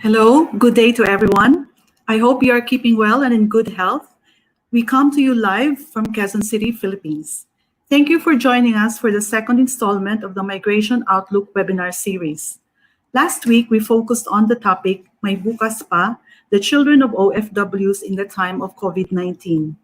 Hello, good day to everyone. I hope you are keeping well and in good health. We come to you live from Quezon City, Philippines. Thank you for joining us for the second installment of the Migration Outlook webinar series. Last week, we focused on the topic, May Bukas Pa, the children of OFWs in the time of COVID-19.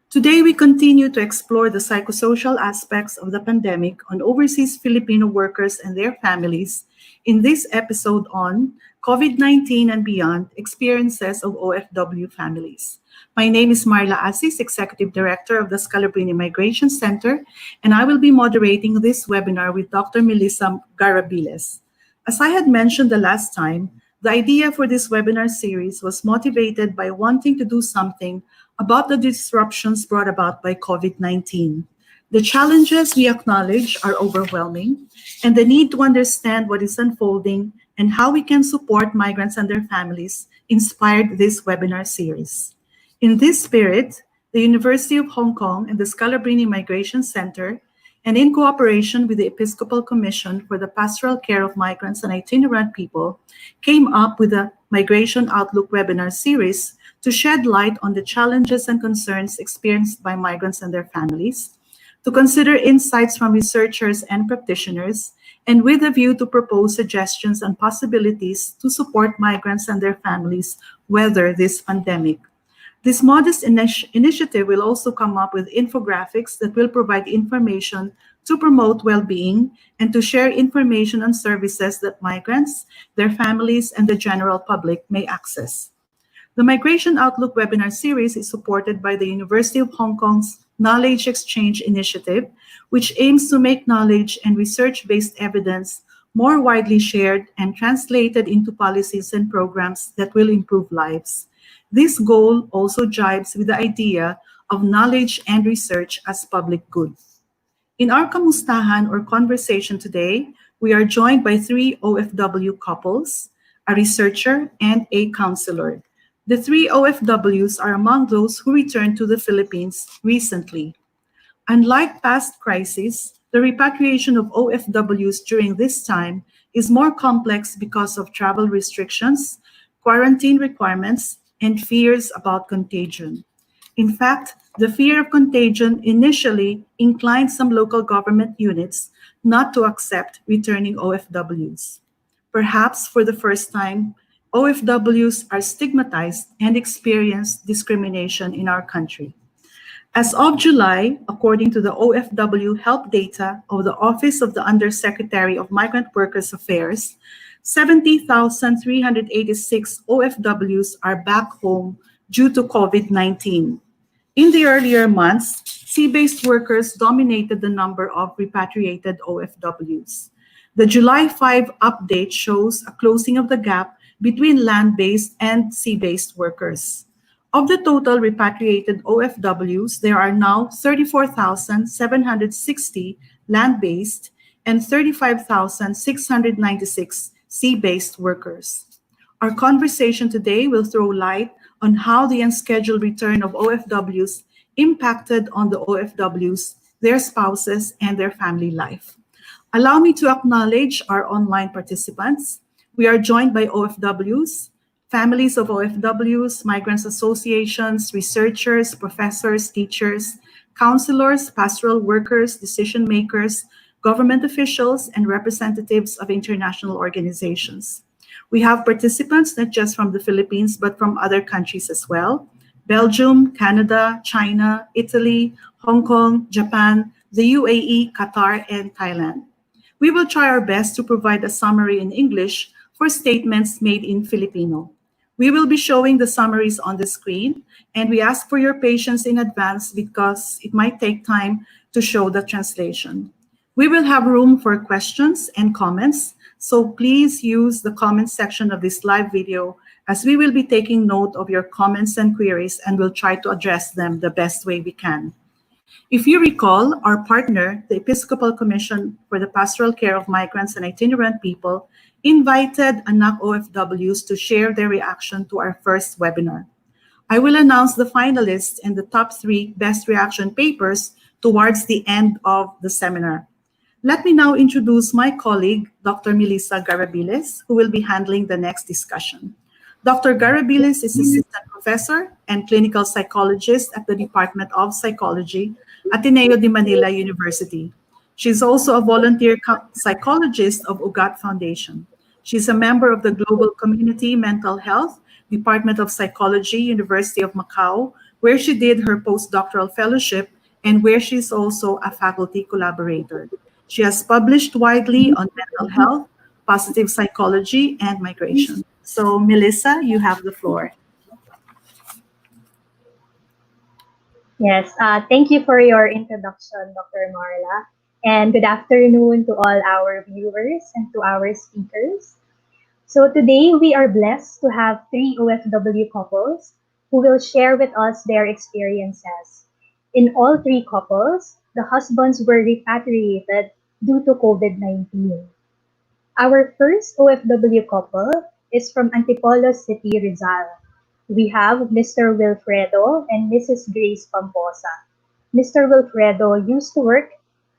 Today, we continue to explore the psychosocial aspects of the pandemic on overseas Filipino workers and their families in this episode on COVID-19 and Beyond Experiences of OFW Families. My name is Marla Asis, Executive Director of the Scalabrini Migration Center, and I will be moderating this webinar with Dr. Melissa Garabiles. As I had mentioned the last time, the idea for this webinar series was motivated by wanting to do something about the disruptions brought about by COVID-19. The challenges we acknowledge are overwhelming, and the need to understand what is unfolding and how we can support migrants and their families inspired this webinar series. In this spirit, the University of Hong Kong and the Scalabrini Migration Center, and in cooperation with the Episcopal Commission for the Pastoral Care of Migrants and Itinerant People, came up with the Migration Outlook webinar series to shed light on the challenges and concerns experienced by migrants and their families, to consider insights from researchers and practitioners, and with a view to propose suggestions and possibilities to support migrants and their families weather this pandemic. This modest initiative will also come up with infographics that will provide information to promote well-being and to share information on services that migrants, their families, and the general public may access. The Migration Outlook webinar series is supported by the University of Hong Kong's Knowledge Exchange Initiative, which aims to make knowledge and research-based evidence more widely shared and translated into policies and programs that will improve lives. This goal also jives with the idea of knowledge and research as public good. In our kamustahan or conversation today, we are joined by three OFW couples, a researcher, and a counselor. The three OFWs are among those who returned to the Philippines recently. Unlike past crises, the repatriation of OFWs during this time is more complex because of travel restrictions, quarantine requirements, and fears about contagion. In fact, the fear of contagion initially inclined some local government units not to accept returning OFWs. Perhaps for the first time, OFWs are stigmatized and experience discrimination in our country. As of July, according to the OFW help data of the Office of the Undersecretary of Migrant Workers Affairs, 70,386 OFWs are back home due to COVID-19. In the earlier months, sea-based workers dominated the number of repatriated OFWs. The July 5 update shows a closing of the gap between land-based and sea-based workers. Of the total repatriated OFWs, there are now 34,760 land-based and 35,696 sea-based workers. Our conversation today will throw light on how the unscheduled return of OFWs impacted on the OFWs, their spouses, and their family life. Allow me to acknowledge our online participants. We are joined by OFWs, families of OFWs, migrants associations, researchers, professors, teachers, counselors, pastoral workers, decision makers, government officials, and representatives of international organizations. We have participants not just from the Philippines, but from other countries as well: Belgium, Canada, China, Italy, Hong Kong, Japan, the UAE, Qatar, and Thailand. We will try our best to provide a summary in English for statements made in Filipino. We will be showing the summaries on the screen, and we ask for your patience in advance because it might take time to show the translation. We will have room for questions and comments, so please use the comment section of this live video as we will be taking note of your comments and queries and will try to address them the best way we can. If you recall, our partner, the Episcopal Commission for the Pastoral Care of Migrants and Itinerant People, invited Anak OFWs to share their reaction to our first webinar. I will announce the finalists and the top 3 best reaction papers towards the end of the seminar. Let me now introduce my colleague, Dr. Melissa Garabiles, who will be handling the next discussion. Dr. Garabilis is assistant professor and clinical psychologist at the Department of Psychology, Ateneo de Manila University. She is also a volunteer psychologist of UGAT Foundation. She is a member of the Global Community Mental Health Department of Psychology, University of Macau, where she did her postdoctoral fellowship and where she is also a faculty collaborator. She has published widely on mental health, positive psychology, and migration. So, Melissa, you have the floor. Yes, thank you for your introduction, Dr. Marla. And good afternoon to all our viewers and to our speakers. So today we are blessed to have three OFW couples who will share with us their experiences. In all three couples, the husbands were repatriated due to COVID-19. Our first OFW couple is from Antipolo City, Rizal. We have Mr. Wilfredo and Mrs. Grace Pamposa. Mr. Wilfredo used to work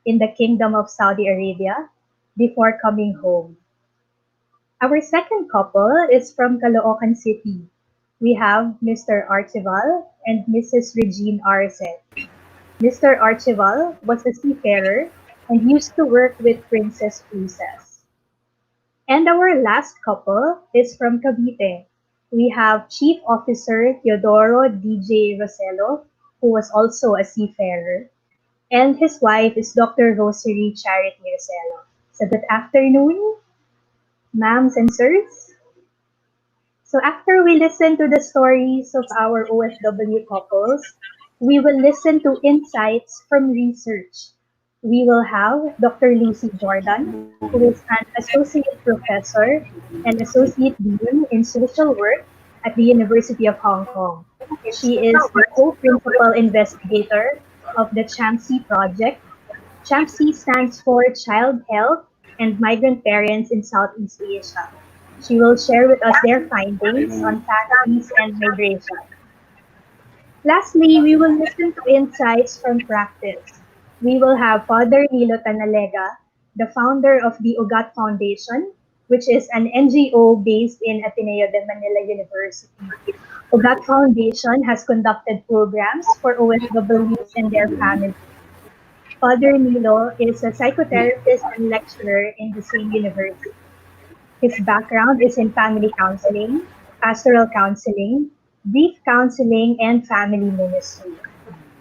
in the Kingdom of Saudi Arabia before coming home. Our second couple is from Caloocan City. We have Mr. Archival and Mrs. Regine Arce. Mr. Archival was a seafarer and used to work with Princess Cruises. And our last couple is from Cavite. We have Chief Officer Teodoro DJ Rosello, who was also a seafarer, and his wife is Dr. Rosary Charity Rosello. So good afternoon, ma'ams and sirs. So after we listen to the stories of our OFW couples, we will listen to insights from research. We will have Dr. Lucy Jordan, who is an associate professor and associate dean in social work at the University of Hong Kong. She is the co-principal investigator of the CHAMSI project. CHAMSI stands for Child Health and Migrant Parents in Southeast Asia. She will share with us their findings on families and migration. Lastly, we will listen to insights from practice. We will have Father Nilo Tanalega, the founder of the UGAT Foundation, which is an NGO based in Ateneo de Manila University. UGAT Foundation has conducted programs for OFWs and their families. Father Nilo is a psychotherapist and lecturer in the same university. His background is in family counseling, pastoral counseling, grief counseling, and family ministry.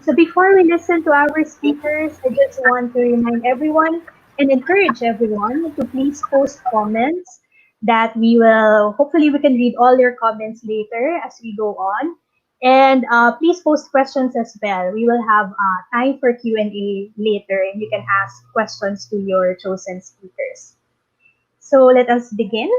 So before we listen to our speakers, I just want to remind everyone and encourage everyone to please post comments that hopefully we can read all your comments later as we go on. And please post questions as well. We will have time for Q&A later and you can ask questions to your chosen speakers. So let us begin.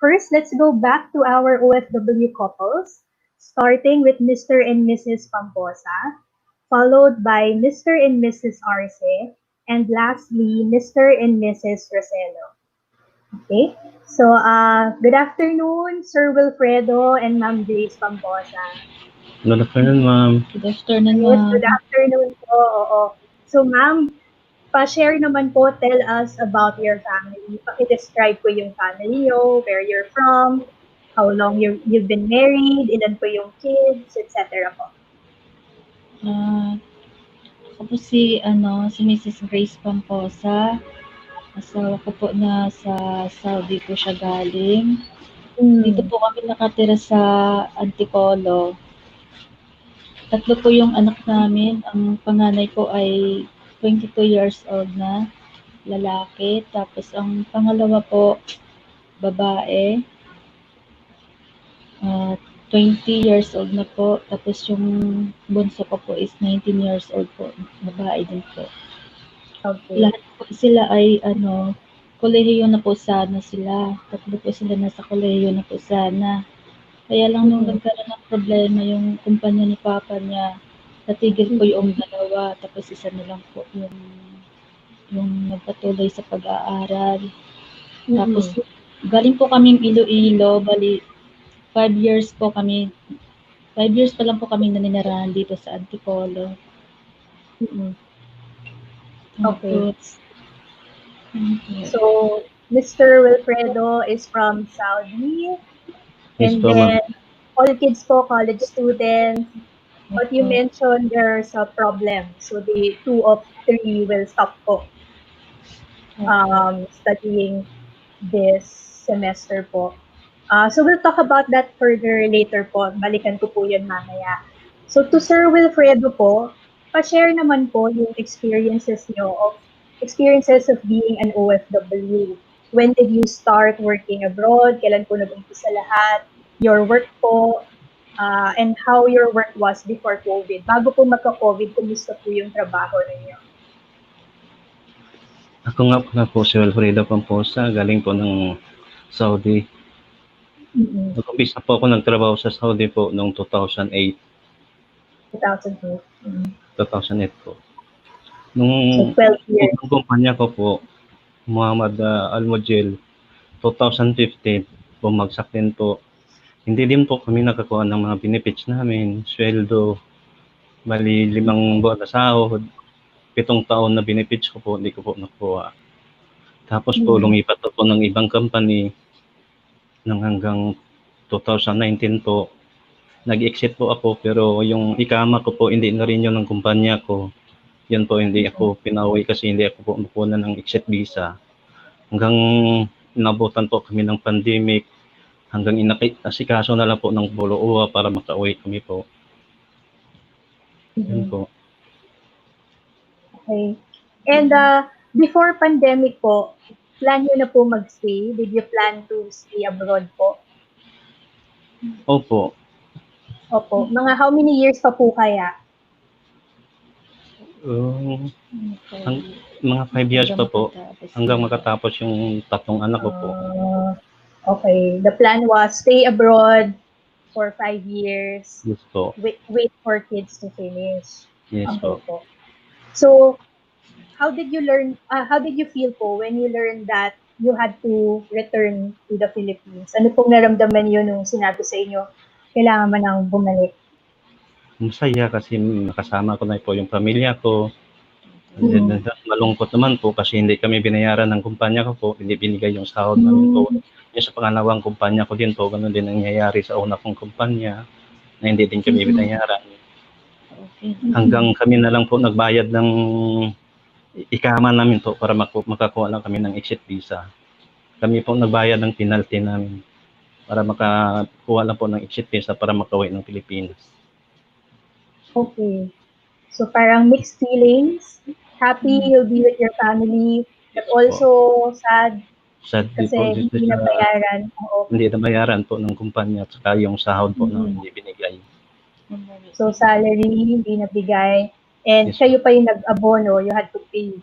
First, let's go back to our OFW couples, starting with Mr. and Mrs. Pamposa, followed by Mr. and Mrs. Arce, and lastly, Mr. and Mrs. Rosello. Okay, so good afternoon, Sir Wilfredo and Ma'am Grace Pamposa. Good afternoon, ma'am. Good afternoon, Yes, ma'am. good afternoon po. Oo. So ma'am, pa-share naman po, tell us about your family. Paki-describe po yung family nyo, where you're from, how long you've been married, ilan po yung kids, etc. po. Ako po si Mrs. Grace Pamposa. Asawa ko po na sa Saudi po siya galing. Dito po kami nakatira sa Antipolo. 3 po yung anak namin. Ang panganay ko ay 22 years old na, lalaki. Tapos ang pangalawa po, babae. 20 years old na po. Tapos yung bunso ko po is 19 years old po. Babae din po. Okay. Lahat po sila ay kolehiyo na po sana sila. 3 po sila nasa kolehiyo na po sana. Kaya lang nung nagkaroon ng problema yung kumpanya ni Papa niya, natigil po yung 2. Tapos isa na lang po yung nagpatuloy sa pag-aaral. Tapos galing po kaming Iloilo, bali 5 years pa lang po kami naninirahan dito sa Antipolo. Okay. So, Mr. Wilfredo is from Saudi, Yes And po, ma'am. then, all kids po, college students. But you Opo. mentioned there's a problem. So, the 2 of 3 will stop po Opo. studying this semester po. So we'll talk about that further later po. Balikan ko po yun mamaya. So to Sir Wilfredo po, pa-share naman po yung experiences of being an OFW. When did you start working abroad? Kailan po nag-umpisa lahat? Your work po, and how your work was before COVID. Bago po magka-COVID, kumusta po yung trabaho ninyo? Ako nga pala po si Wilfredo Pamposa, galing po ng Saudi. Mm-hmm. Nag-umpisa po ako nagtrabaho sa Saudi po noong 2008. 2008. Mm-hmm. 2008 po. So Nung 12 years. unang kumpanya ko po, Muhammad Al-Mujil, 2015, bumagsak din po. Hindi din po kami nakakuha ng mga benefits namin, sweldo, bali 5 buwan na sahod, 7 taon na benefits ko po, hindi ko po nakuha. Tapos po, lumipat po ng ibang company nang hanggang 2019 po. Nag-exit po ako pero yung ikama ko po, hindi na rin yun ng kumpanya ko. Yun po, hindi ako pinauwi kasi hindi ako po nakuha ng exit visa. Hanggang inabutan po kami ng pandemic, hanggang asikaso na lang po ng Buluuwa para makauwi kami po. Yun po. Okay. And before pandemic po, plan nyo na po mag-stay? Did you plan to stay abroad po? Opo. Opo. Mga how many years pa po kaya? Mga 5 years pa po, hanggang makatapos yung 3 anak ko po. Okay. The plan was stay abroad for 5 years. Yes po. Wait for kids to finish. Yes Okay po. po. So, how did you feel po when you learned that you had to return to the Philippines? Ano pong naramdaman niyo nung sinabi sa inyo, kailangan man nang bumalik? Masaya kasi nakasama ko na po yung pamilya ko. And then, malungkot naman po kasi hindi kami binayaran ng kumpanya ko po, hindi binigay yung sahod namin po. Yung sa pangalawang kumpanya ko din po, ganun din nangyayari sa una kong kumpanya na hindi din kami binayaran. Hanggang kami na lang po nagbayad ng ikama namin po para makakuha lang kami ng exit visa. Kami po nagbayad ng penalty namin para makakuha lang po ng exit visa para makauwi ng Pilipinas. Okay. So parang mixed feelings. Happy you'll be with your family, but also sad Sad kasi po, hindi nabayaran. hindi nabayaran po ng kumpanya at saka yung sahod po na hindi binigay. So salary, hindi nabigay. And Yes, kayo pa yung nag-abono, you had to pay.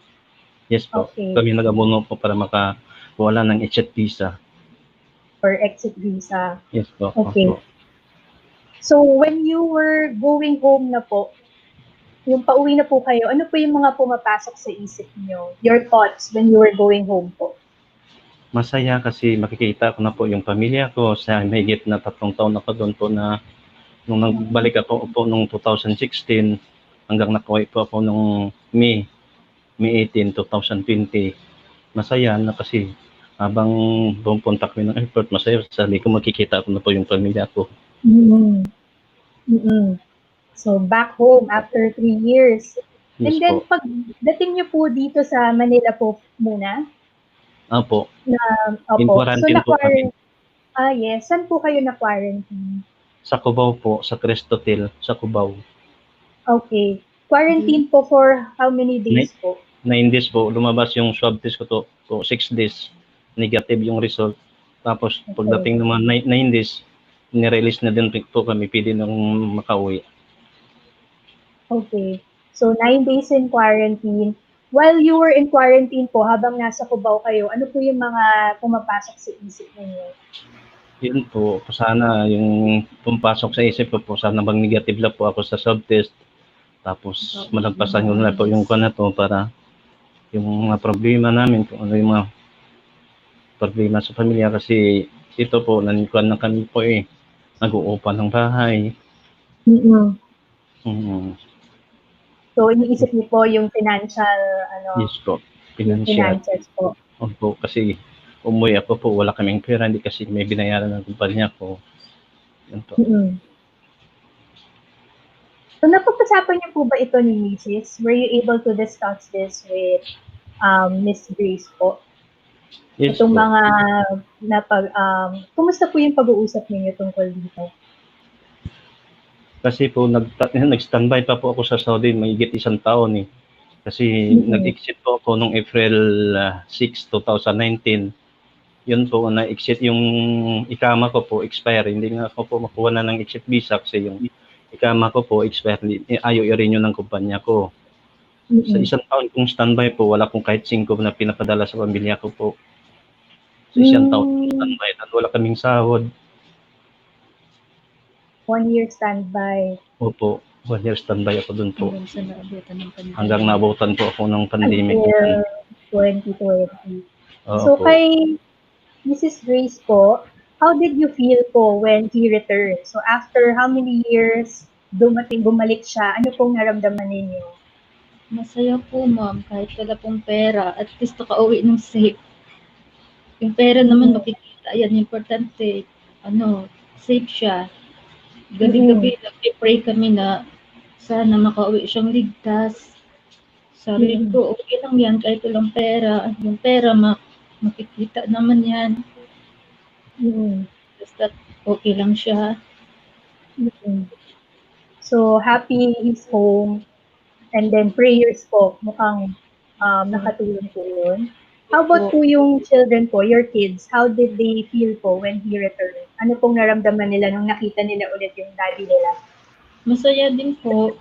Yes po. Okay. Kami nag-abono po para makakuha ng exit visa. Or exit visa. Yes po. Okay. Opo. So when you were going home na po, yung pauwi na po kayo, ano po yung mga pumapasok sa isip niyo? Your thoughts when you were going home po? Masaya kasi makikita ko na po yung pamilya ko sa mahigit na 3 taon ako doon po na nung nagbalik ako po nung 2016 hanggang nakauwi po ako nung May 18, 2020. Masaya na kasi habang pumunta kami ng airport, masaya sa ko makikita ko na po yung pamilya ko. So back home after 3 years. Yes, And then po. pagdating niyo po dito sa Manila po muna? Opo. Opo. In quarantine po kami. Yes. Saan po kayo na-quarantine? Sa Cubao po, sa Crest Hotel, sa Cubao. Okay. Quarantine po for how many days po? 9 days po. Lumabas yung swab test ko to 6 days. Negative yung result. Tapos pagdating naman 9 days, nirelease na din po kami, pwede nang makauwi. Okay. So 9 days in quarantine. While you were in quarantine po, habang nasa Cubao kayo, ano po yung mga pumapasok sa isip ninyo? Yun po, sana yung pumpasok sa isip ko po, sana bang negative lang po ako sa swab test. Tapos malagpasan ko na po yung to para yung mga problema namin, kung ano yung mga problema sa pamilya kasi ito po, nanikuan na kami po nag-uupa ng bahay. So, iniisip niyo po yung financial, Yes po, finances po. Opo, kasi umuwi ako po, wala kaming pera, hindi kasi may binayaran ng kumpanya ko. Yun po. So, napag-usapan niyo po ba ito ni Mrs.? Were you able to discuss this with Miss Grace po? Yes Itong po. mga kumusta po yung pag-uusap ninyo tungkol dito? Kasi po nag-standby pa po ako sa Saudi mahigit 1 taon eh. Kasi nag-exit po ako noong April 6, 2019. Yun po, na-exit yung ikama ko po, expire. Hindi nga ako po makuha na ng exit visa kasi yung ikama ko po, expire. Ayaw i-renew ng kumpanya ko. Sa 1 taon kong standby po, wala pong kahit 5 na pinapadala sa pamilya ko po. Sa 1 taon kong standby at wala kaming sahod. 1 year standby. Opo, 1 year standby ako dun po. Hanggang sa naabutan ng pandemic. Hanggang naabutan po ako ng pandemic. Until 2020. So, Opo. kay Mrs. Grace po, how did you feel po when he returned? So, after how many years bumalik siya, ano pong naramdaman ninyo? Masaya po, ma'am, kahit wala pong pera, at least nakauwi ng safe. Yung pera naman makikita, yan importante. Safe siya. Gabi-gabi, nag-pray kami na sana makauwi siyang ligtas. Sabi ko, okay lang yan, kahit walang pera. Yung pera, makikita naman yan. Basta okay lang siya. So, happy he's home. And then, prayers po, mukhang nakatulong po yun. How about po yung children po, your kids? How did they feel po when he returned? Ano pong naramdaman nila nung nakita nila ulit yung daddy nila? Masaya din po.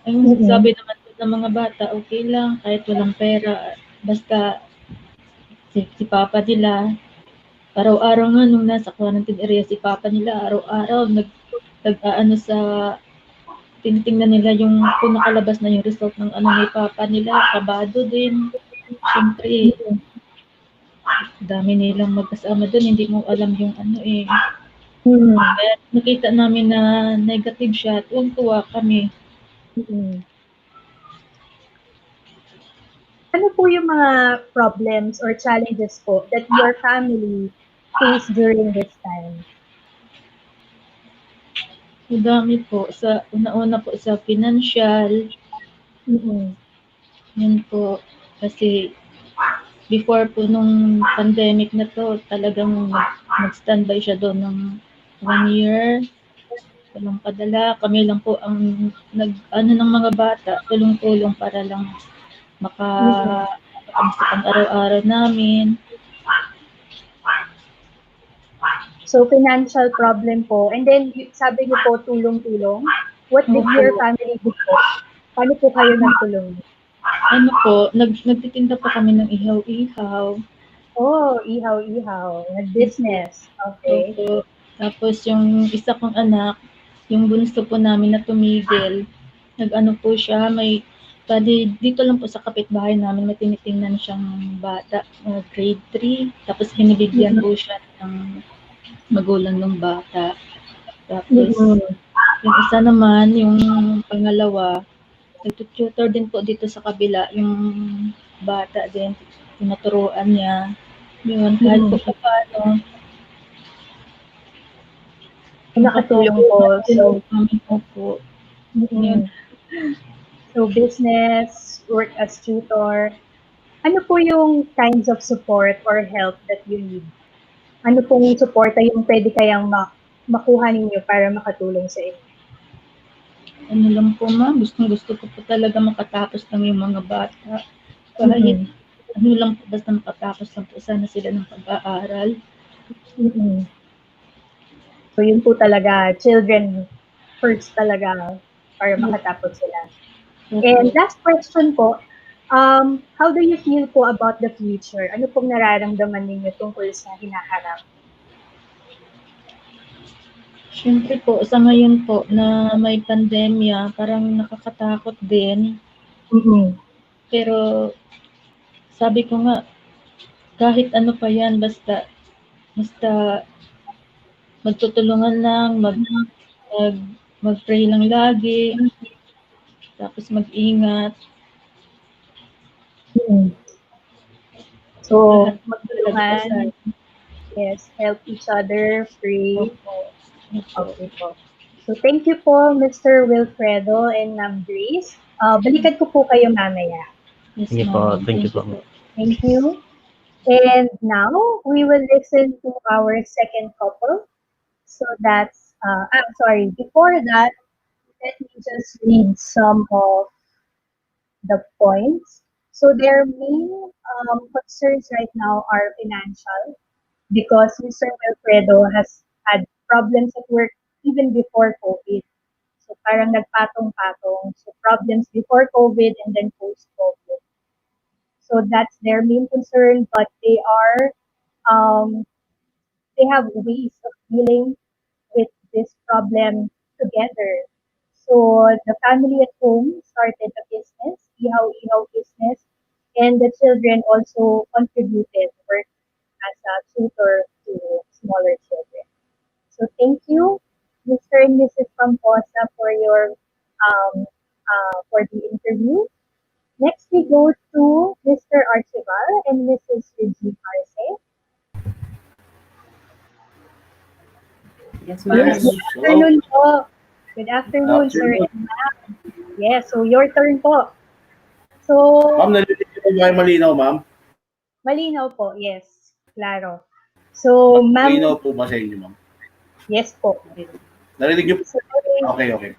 Ang sabi naman po ng mga bata, okay lang, kahit walang pera. Basta si papa nila, araw-araw nga nung nasa quarantine area si papa nila, araw-araw sa tinitingnan nila yung kung nakalabas na yung result ng ni papa nila, kabado din. Siyempre, dami nilang magkasama doon, hindi mo alam yung Kaya nakita namin na negative siya, tuwang-tuwa kami. Ano po yung mga problems or challenges po that your family faced during this time? Madami po. Una-una po sa financial. Yun po. Kasi before po nung pandemic na to, talagang nag-standby siya doon ng 1 year. Walang padala. Kami lang po ang ng mga bata, tulong-tulong para lang makakamsa ang araw-araw namin. So, financial problem po. And then, sabi niyo po, tulong-tulong. What did your family do po? Paano po kayo nagtulong? Nagtitinda pa kami ng ihaw-ihaw. Oh, ihaw-ihaw. Nag-business. Okay. Opo. Tapos yung isa kong anak, yung bunso po namin na tumigil, po siya, dito lang po sa kapitbahay namin, may tinitingnan siyang bata, grade 3. Tapos binibigyan po siya ng magulang ng bata. Tapos, yung isa naman, yung pangalawa, nagtututor din po dito sa kabila, yung bata din, tinuturuan niya. Yun, kahit po paano. Nakatulong po. So, kami po. Yun. So, business, work as tutor. Ano po yung kinds of support or help that you need? Ano pong suporta yung pwede kayang makuha ninyo para makatulong sa inyo? Ano lang po, ma'am, gusto ko po talaga makatapos lang yung mga bata. Kahit lang po, basta makatapos lang po sana sila ng pag-aaral. So, yun po talaga, children first talaga para makatapos sila. And last question po, how do you feel po about the future? Ano pong nararamdaman ninyo tungkol sa hinaharap? Siyempre po, sa ngayon po na may pandemya, parang nakakatakot din. Pero sabi ko nga, kahit ano pa yan, basta magtutulungan lang, mag-pray lang lagi, tapos mag-ingat. So, magtulungan, yes, help each other, pray. Yes po. Okay po. So, thank you po, Mr. Wilfredo and Ma'am Grace. Balikan ko po kayo mamaya. Yes, Sige po, ma'am. thank you Thank you po. po. Thank you. And now, we will listen to our second couple. So that's, before that, let me just read some of the points. So their main concerns right now are financial because Mr. Wilfredo has had problems at work even before COVID. So parang nagpatong-patong. So problems before COVID and then post-COVID. So that's their main concern, but um, they have ways of dealing with this problem together. So the family at home started a business, ihaw-ihaw business, and the children also contributed work as a tutor to smaller children. So thank you, Mr. and Mrs. Pamposa, for your for the interview. Next, we go to Mr. Archival and Mrs. Regine Arce. Yes, Yes, ma'am. good afternoon po. Good afternoon, sir and ma'am. Yes, so your turn po. So, Ma'am, narinig niyo ba yung malinaw, ma'am? malinaw po, yes, klaro. So, ma'am, Malinaw po ba sa inyo, ma'am? yes po. Narinig niyo po? So, Okay.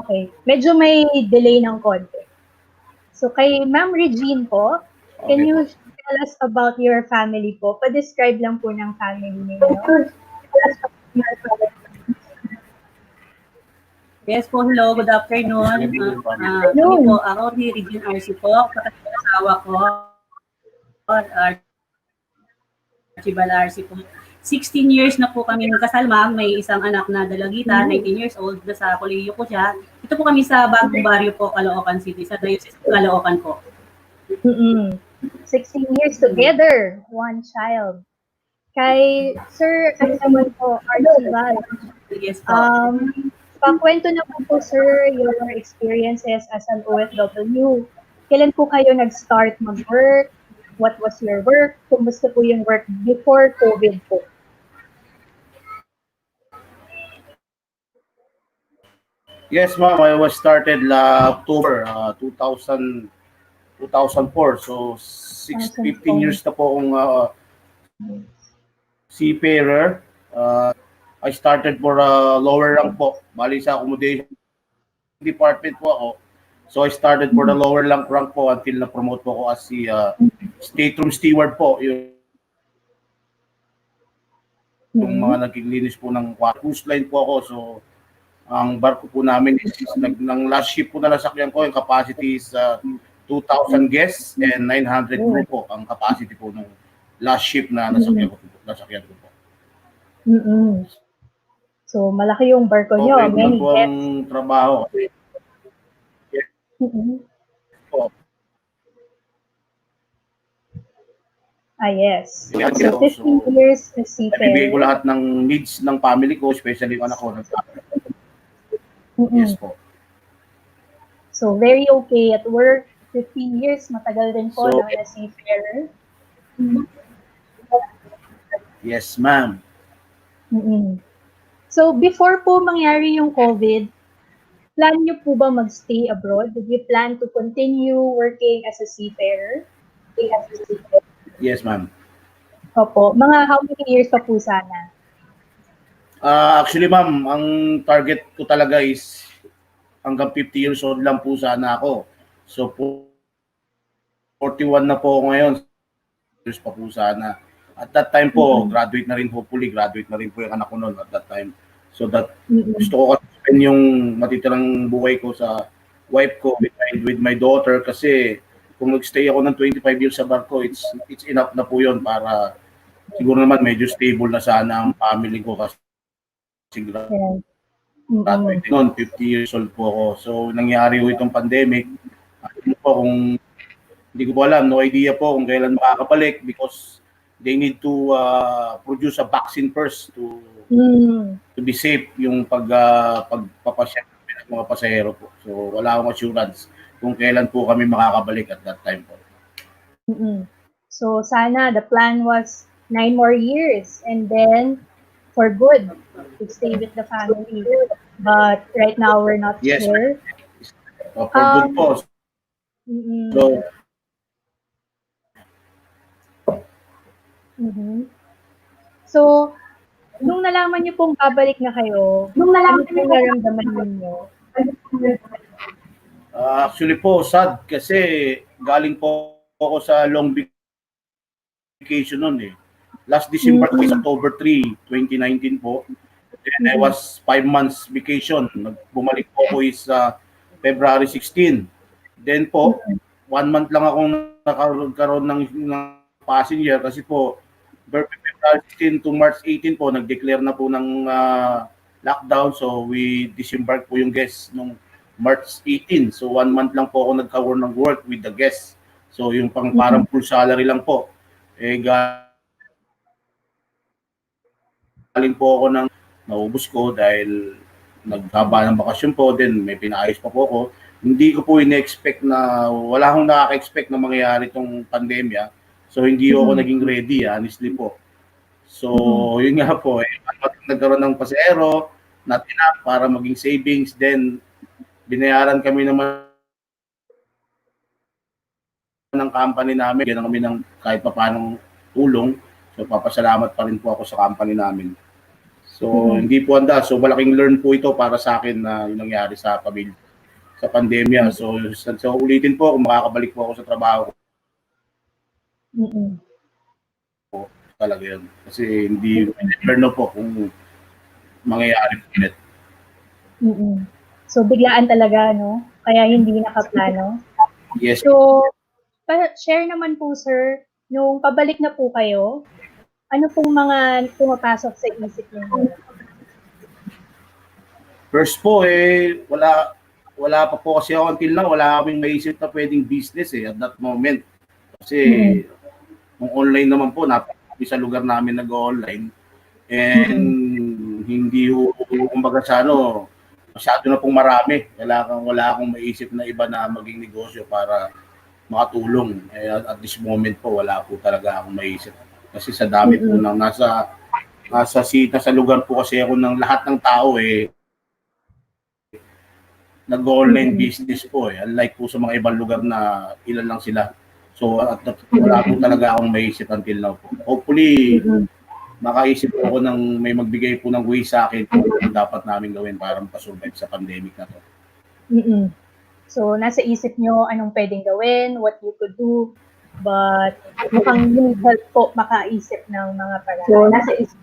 okay, medyo may delay ng konti. So, kay Ma'am Regine po, can Okay you po. tell us about your family po? Pa-describe lang po ng family ninyo. Yes po, hello, good afternoon. Kami po, ako ni Regine RC po, kapatid ng asawa ko, Archibald RC po. 16 years na po kami kasal, ma'am. May isang anak na dalagita, 19 years old, nasa kolehiyo po siya. Ito po kami sa Bagong Barrio po, Caloocan City, sa Diocese of Caloocan po. 16 years together, one child. Kay Sir, ano naman po, Archibald. Yes po. Pakwento naman po, sir, your experiences as an OFW. Kailan po kayo nag-start mag-work? What was your work? Kumusta po yung work before COVID po? Yes, ma'am. I was started October 2004. So, 15 years na po akong seafarer. I started for lower rank po. Bali sa accommodation department po ako. So, I started for the lower rank po until na-promote po ako as si stateroom steward po. Yung mga naglilinis po ng cruise line po ako. So, ang barko po namin is ng last ship po na nasakyan ko, yung capacity is 2,000 guests and 900 crew po ang capacity po ng last ship na nasakyan ko po. So, malaki yung barko nyo. Okay, Many po ang trabaho. Po. Yes. So, 15 years na seafarer. Ibigay ko lahat ng needs ng family ko, especially yung anak ko. Yes po. So, very okay at work. 15 years, matagal din po So, na seafarer. Yes, ma'am. So, before po mangyari yung COVID, plan nyo po ba magstay abroad? Did you plan to continue working as a seafarer? Yes, ma'am. Opo. Mga how many years pa po sana? Actually, ma'am, ang target ko talaga is hanggang 50 years old lang po sana ako. So, 41 na po ako ngayon. Years pa po sana. At that time po, graduate na rin, hopefully, graduate na rin po yung anak ko noon at that time. So that, gusto ko kasi spend yung matitirang buhay ko sa wife ko with my daughter kasi kung nag-stay ako ng 25 years sa barko, it's enough na po yun para siguro naman medyo stable na sana ang family ko kasi graduate noon, 50 years old po ako. So nangyari po itong pandemic. Ano po kung hindi ko po alam, no idea po kung kailan makakabalik because they need to produce a vaccine first to be safe yung pagpapasyal ng mga pasahero po. So wala akong assurance kung kailan po kami makakabalik at that time po. So sana the plan was 9 more years and then for good to stay with the family. But right now, we're not Yes, sure. for good po. Mm-mm. So, Mhm. So, nung nalaman niyo pong babalik na kayo, ano pong naramdaman ninyo? actually po, sad kasi galing po ako sa long vacation noon eh. Last December po is October 3, 2019 po. Then I was 5 months vacation. Bumalik po ako is February 16. Then po, 1 month lang akong nakaroon ng passenger kasi po February 16 to March 18 po nag-declare na po ng lockdown, so we disembark po yung guests nung March 18. So 1 month lang po ako nagka-work ng work with the guests. So yung parang full salary lang po. Eh galing po ako ng naubos ko dahil naghaba ng bakasyon po, then may pinaayos pa po ako. Hindi ko po in-expect na, wala akong nakaka-expect na mangyayari itong pandemya. So hindi ako naging ready, honestly po. So yun nga po, nagkaroon ng pasero, not enough para maging savings, then binayaran kami naman ng company namin, bigyan kami ng kahit pa paanong tulong. So papasalamat pa rin po ako sa company namin. So hindi po handa. So malaking learn po ito para sa akin na yung nangyari sa pamilya sa pandemya. So ulitin po kung makakabalik po ako sa trabaho ko talaga yun. Kasi hindi learn po kung mangyayari po ulit. So, biglaan talaga, no? Kaya hindi nakaplano. Yes. So, share naman po, sir, nung pabalik na po kayo, ano pong mga pumapasok sa isip niyo? First po wala pa po kasi ako until now, wala kaming maisip na pwedeng business at that moment. Kasi kung online naman po, napakami sa lugar namin nag-online. And hindi kumbaga masyado na pong marami. Wala akong maisip na iba na maging negosyo para makatulong. At this moment po, wala po talaga akong maisip. Kasi sa dami po nang nasa lugar po kasi ako ng lahat ng tao nag-online business po Unlike po sa mga ibang lugar na ilan lang sila. So wala po talaga akong maisip until now po. Hopefully, makaisip po ako ng may magbigay po ng way sa akin kung dapat namin gawin para makasurvive sa pandemic na to. So, nasa isip nyo anong pwedeng gawin, what you could do, but mukhang yung help po makaisip ng mga paraan. So, nasa isip.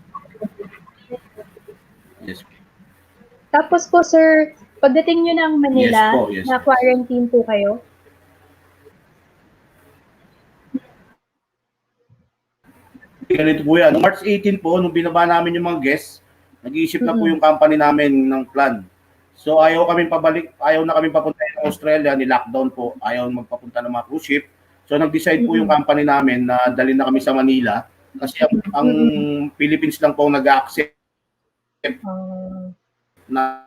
Yes. Tapos po, sir, pagdating nyo ng Manila, yes, na quarantine po kayo? Ganito po yan. March 18 po, nung binaba namin yung mga guests, nag-iisip na po yung company namin ng plan. So ayaw na kami papunta ng Australia, ni-lockdown po. Ayaw magpapunta ng mga cruise ship. So nag-decide po yung company namin na dalhin na kami sa Manila kasi ang Philippines lang po nag-accept na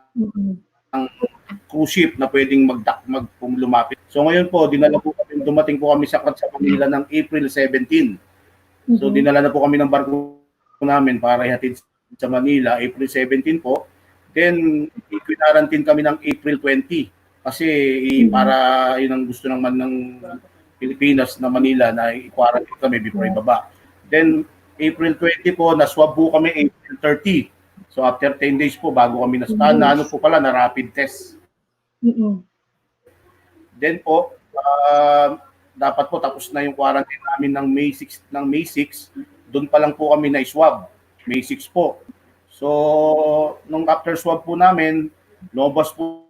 ang cruise ship na pwedeng lumapit. So ngayon po, dumating po kami sa Manila ng April 17. So dinala na po kami ng barko namin para ihatid sa Manila, April 17 po. Then, i-quarantine kami ng April 20 kasi para yun ang gusto naman ng Pilipinas na Manila na i-quarantine kami before ibaba. Then, April 20 po, na-swab po kami April 30. So, after 10 days po, bago kami na rapid test. Then po, dapat po tapos na yung quarantine namin ng May 6, doon pa lang po kami na-swab. May 6 po. So, nung after swab po namin, lumabas po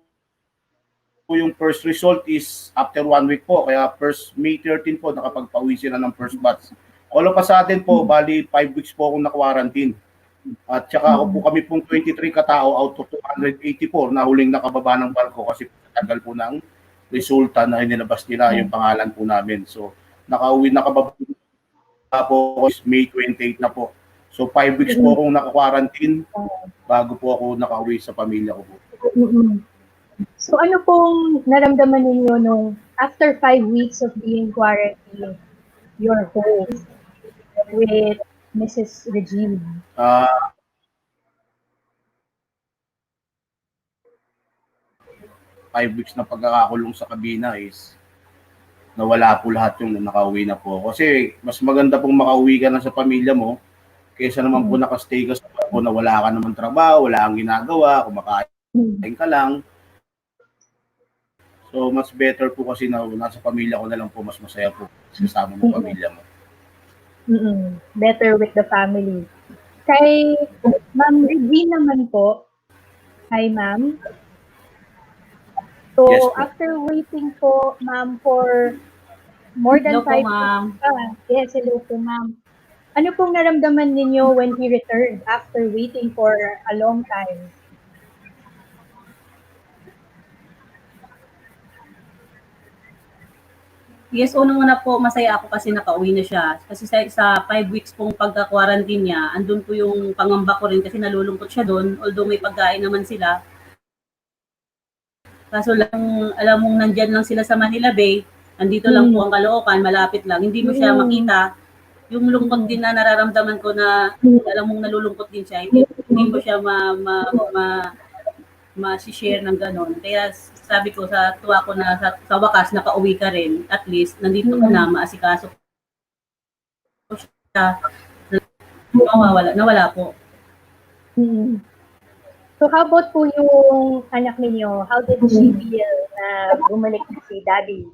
yung first result is after 1 week po. Kaya May 13 po, nakapagpauwi sila ng first batch. All of a sudden po, bali 5 weeks po akong na-quarantine. At saka kami pong 23 katao out of 284 na huling nakababa ng barko kasi tagal po ng resulta na inilabas nila yung pangalan po namin. So, nakababa po May 28 na po. So 5 weeks po akong naka-quarantine bago po ako nakauwi sa pamilya ko po. So ano pong naramdaman ninyo nung after 5 weeks of being quarantined, your home with Mrs. Regine? 5 weeks na pagkakakulong sa kabina is nawala po lahat yung nakauwi na po. Kasi mas maganda pong makauwi ka na sa pamilya mo kaysa naman po nakastay ka sa po na wala ka naman trabaho, wala kang ginagawa, kumakain ka lang. So, mas better po kasi na nasa pamilya ko na lang po, mas masaya po kasama ng pamilya mo. Better with the family. Kay Ma'am Regine naman po. Hi, Ma'am. So, Yes po. after waiting po, Ma'am, for more than Hello po, 5 ma'am. yes, hello po, Ma'am. Ano pong naramdaman ninyo when he returned after waiting for a long time? Yes, unang-una po, masaya ako kasi nakauwi na siya. Kasi sa 5 weeks pong pagka-quarantine niya, andun po yung pangamba ko rin kasi nalulungkot siya doon. Although may pagkain naman sila. Kaso lang, alam mong nandyan lang sila sa Manila Bay, andito lang po ang Caloocan, malapit lang. Hindi mo siya makita. Yung lungkot din na nararamdaman ko na alam mong nalulungkot din siya, hindi mo siya ma-share ng gano'n. Kaya sabi ko, tuwa ko na sa wakas, nakauwi ka rin. At least, nandito ka na, maasikaso ko siya. Nawala po. So, how about po yung anak ninyo? How did she feel na bumalik na si Daddy?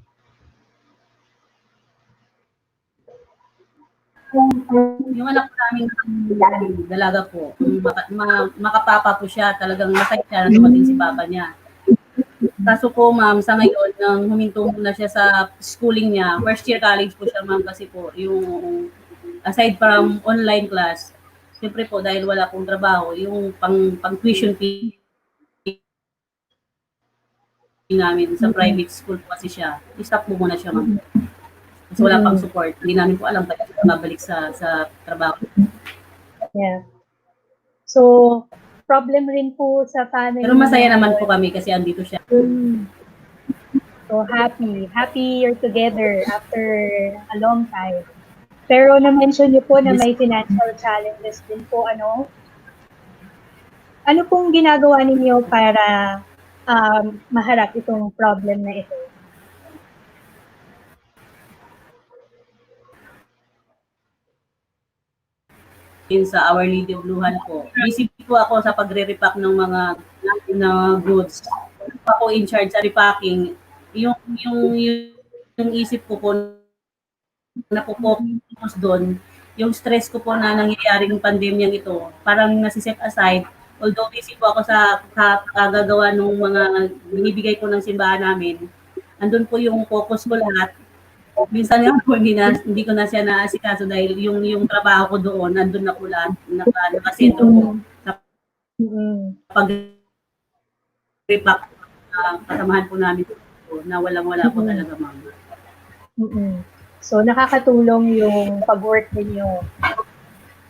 Yung anak namin dalaga po, makapapa po siya, talagang masaya siya na dumating si papa niya. Kaso po ma'am, sa ngayon, nang huminto na siya sa schooling niya, first year college po siya ma'am kasi po, yung aside from online class, siyempre po dahil wala pong trabaho, yung pang tuition fee namin sa private school po kasi siya, i-stop mo muna siya ma'am. Kasi wala pang support. Hindi namin po alam kaya babalik sa trabaho. Yeah. So, problem rin po sa family. Pero masaya naman po kami kasi andito siya. So, happy you're together after a long time. Pero na-mention niyo po na may financial challenges din po, ano? Ano pong ginagawa ninyo para maharap itong problem na ito? Sa hourly dibluhan po. Busy po ako sa pagre-repack ng mga goods. Ako in charge sa repacking. Yung isip ko po na po-focus doon, yung stress ko po na nangyayari ng pandemyang ito, parang nasi-set aside. Although busy po ako sa kagagawa ng mga binibigay ko ng simbahan namin, andun po yung focus ko lahat. Minsan nga po hindi ko na siya naasikaso dahil yung trabaho ko doon, nandun na po lahat, nakasentro ko sa pag-repack, kasamahan po namin na walang-wala po talaga ma'am. So, nakakatulong yung pag-work ninyo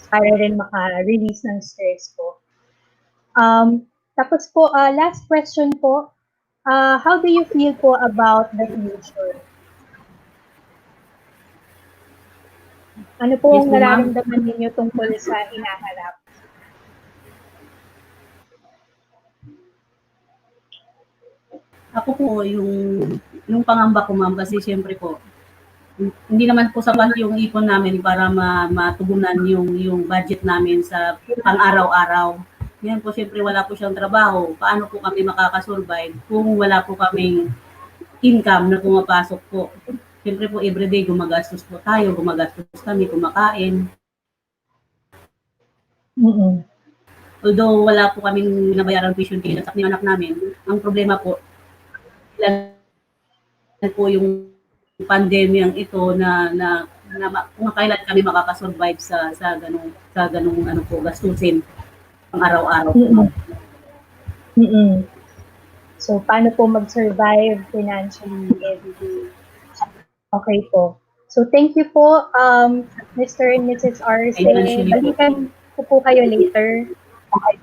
para rin maka-release ng stress po. Tapos po, last question po, how do you feel po about the future? Ano po ang nararamdaman ninyo tungkol sa hinaharap? Ako po, yung pangamba ko ma'am, kasi siyempre po, hindi naman po sapat yung ipon namin para matugunan yung budget namin sa pang-araw-araw. Yan po, siyempre wala po siyang trabaho. Paano po kami makakasurvive kung wala po kaming income na pumapasok po? Siyempre po, everyday gumagastos po tayo, gumagastos kami, kumakain. Although wala po kaming nabayaran tuition fee sa anak namin, ang problema po, ilan po yung pandemyang ito na kung kailan kami makakasurvive sa ganung ano po gastusin pang araw-araw po. So, paano po mag-survive financially everyday? Okay po. So, thank you po, Mr. and Mrs. Arce. Balikan ko po kayo later. Okay.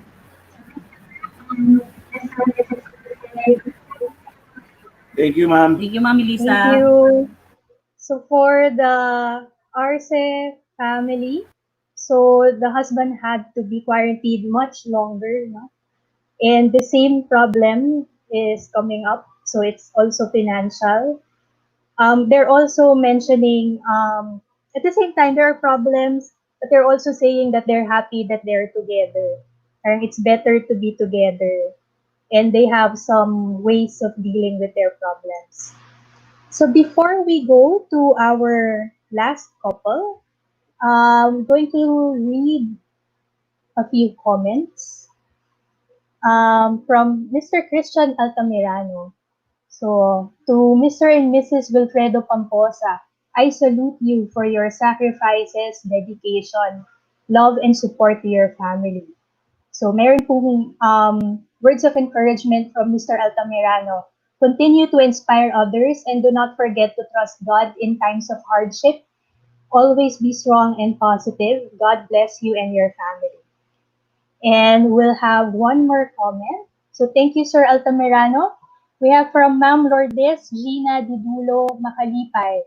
Thank you, ma'am. Thank you, Ma'am Elisa. Thank you. So, for the Arce family, so the husband had to be quarantined much longer, no? And the same problem is coming up. So it's also financial. They're also mentioning, at the same time, there are problems, but they're also saying that they're happy that they're together. And it's better to be together. And they have some ways of dealing with their problems. So before we go to our last couple, I'm going to read a few comments from Mr. Christian Altamirano. So, to Mr. and Mrs. Wilfredo Pamposa, I salute you for your sacrifices, dedication, love, and support to your family. So, meron pong words of encouragement from Mr. Altamirano. Continue to inspire others and do not forget to trust God in times of hardship. Always be strong and positive. God bless you and your family. And we'll have one more comment. So thank you, Sir Altamirano. We have from Ma'am Lourdes Gina Didulo Makalipay.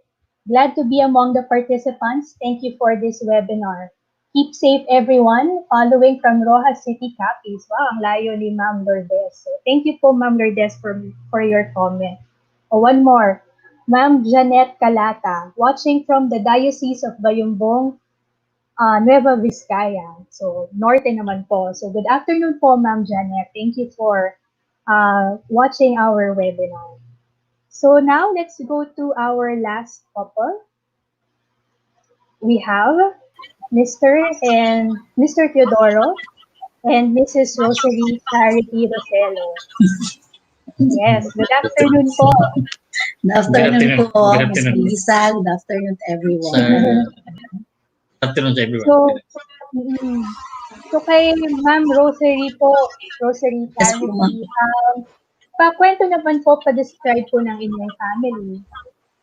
Glad to be among the participants. Thank you for this webinar. Keep safe, everyone. Following from Rojas City, Capiz. Wow, ang layo ni Ma'am Lourdes. So thank you po, Ma'am Lourdes, for your comment. Oh, one more. Ma'am Janet Calata, watching from the Diocese of Bayumbong, Nueva Vizcaya. So, norte naman po. So, good afternoon po, Ma'am Janet. Thank you for watching our webinar. So, now let's go to our last couple. We have Mr. Teodoro and Mrs. Rosalie Charity Rosello. Yes, good afternoon po. Good afternoon po, Good Ms. afternoon. Lisa. Good afternoon to everyone. Good afternoon to everyone. So kay Ma'am Rosalie po, Rosalie Yes po, ma'am. Charity, pakwento naman po, pa-describe po ng inyong family.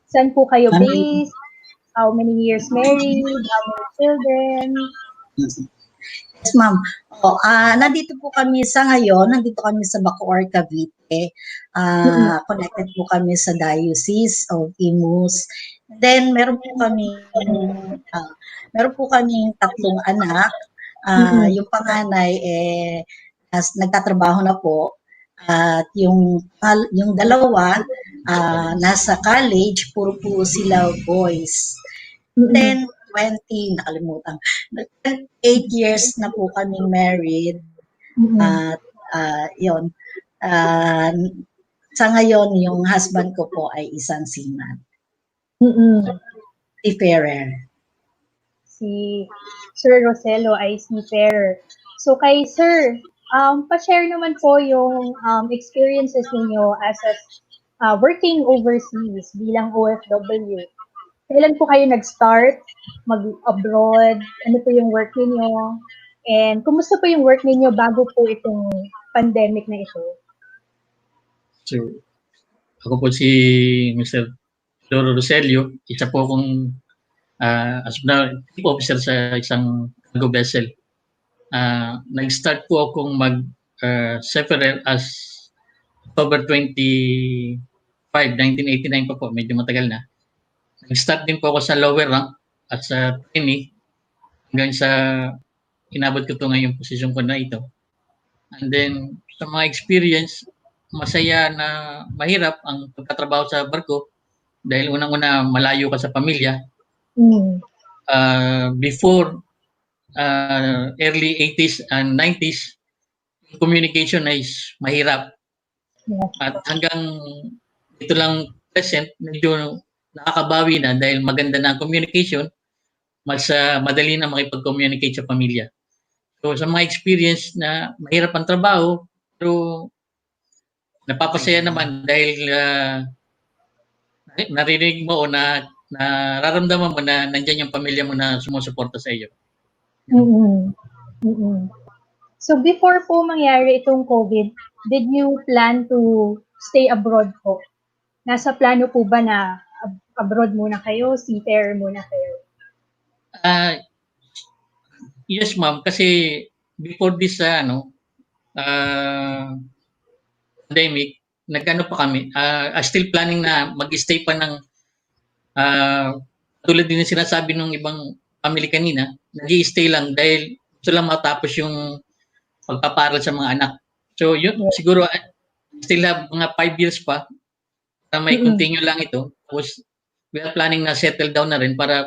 Saan po kayo Family. based? How many years married? How many children? Yes, ma'am. Nandito po kami sa ngayon, nandito kami sa Bacoor, Cavite. Connected po kami sa Diocese of Imus. Then, meron po kaming tatlong anak. Yung panganay, nagtatrabaho na po. At yung dalawa, nasa college, puro po sila boys. Then, 8 years na po kaming married. At yun, sa ngayon, yung husband ko po ay isang seaman. Seafarer. Si Sir Rosello ay seafarer. So kay Sir, pa-share naman po yung experiences ninyo as working overseas bilang OFW. Kailan po kayo nag-start mag-abroad? Ano po yung work ninyo? And kumusta po yung work ninyo bago po itong pandemic na ito? So, ako po si Mr. Doro Roselio, isa po akong as chief officer sa isang cargo vessel. Nag-start po akong seafarer as October 25, 1989 pa po, medyo matagal na. Nag-start din po ako sa lower rank at sa trainee hanggang sa inabot ko to ngayong posisyon ko na ito. And then, sa mga experience, masaya na mahirap ang pagtatrabaho sa barko dahil unang-una malayo ka sa pamilya. Before early 80s and 90s, communication is mahirap. At hanggang ito lang present, medyo nakakabawi na dahil maganda na ang communication, mas madali na makipag-communicate sa pamilya. So sa mga experience na mahirap ang trabaho, pero napapasaya naman dahil narinig mo o nararamdaman mo na nandiyan yung pamilya mo na sumusuporta sa iyo. So before po mangyari itong COVID, did you plan to stay abroad po? Nasa plano po ba na abroad muna kayo, seafarer muna kayo? Yes, ma'am, kasi before this pandemic, nag-ano pa kami, still planning na mag-stay pa ng tulad din ng sinasabi ng ibang family kanina, nag-i-stay lang dahil gusto lang matapos yung pagpaparal sa mga anak. So yun, siguro still have mga 5 years pa Para may continue lang ito. Tapos, we are planning na settle down na rin para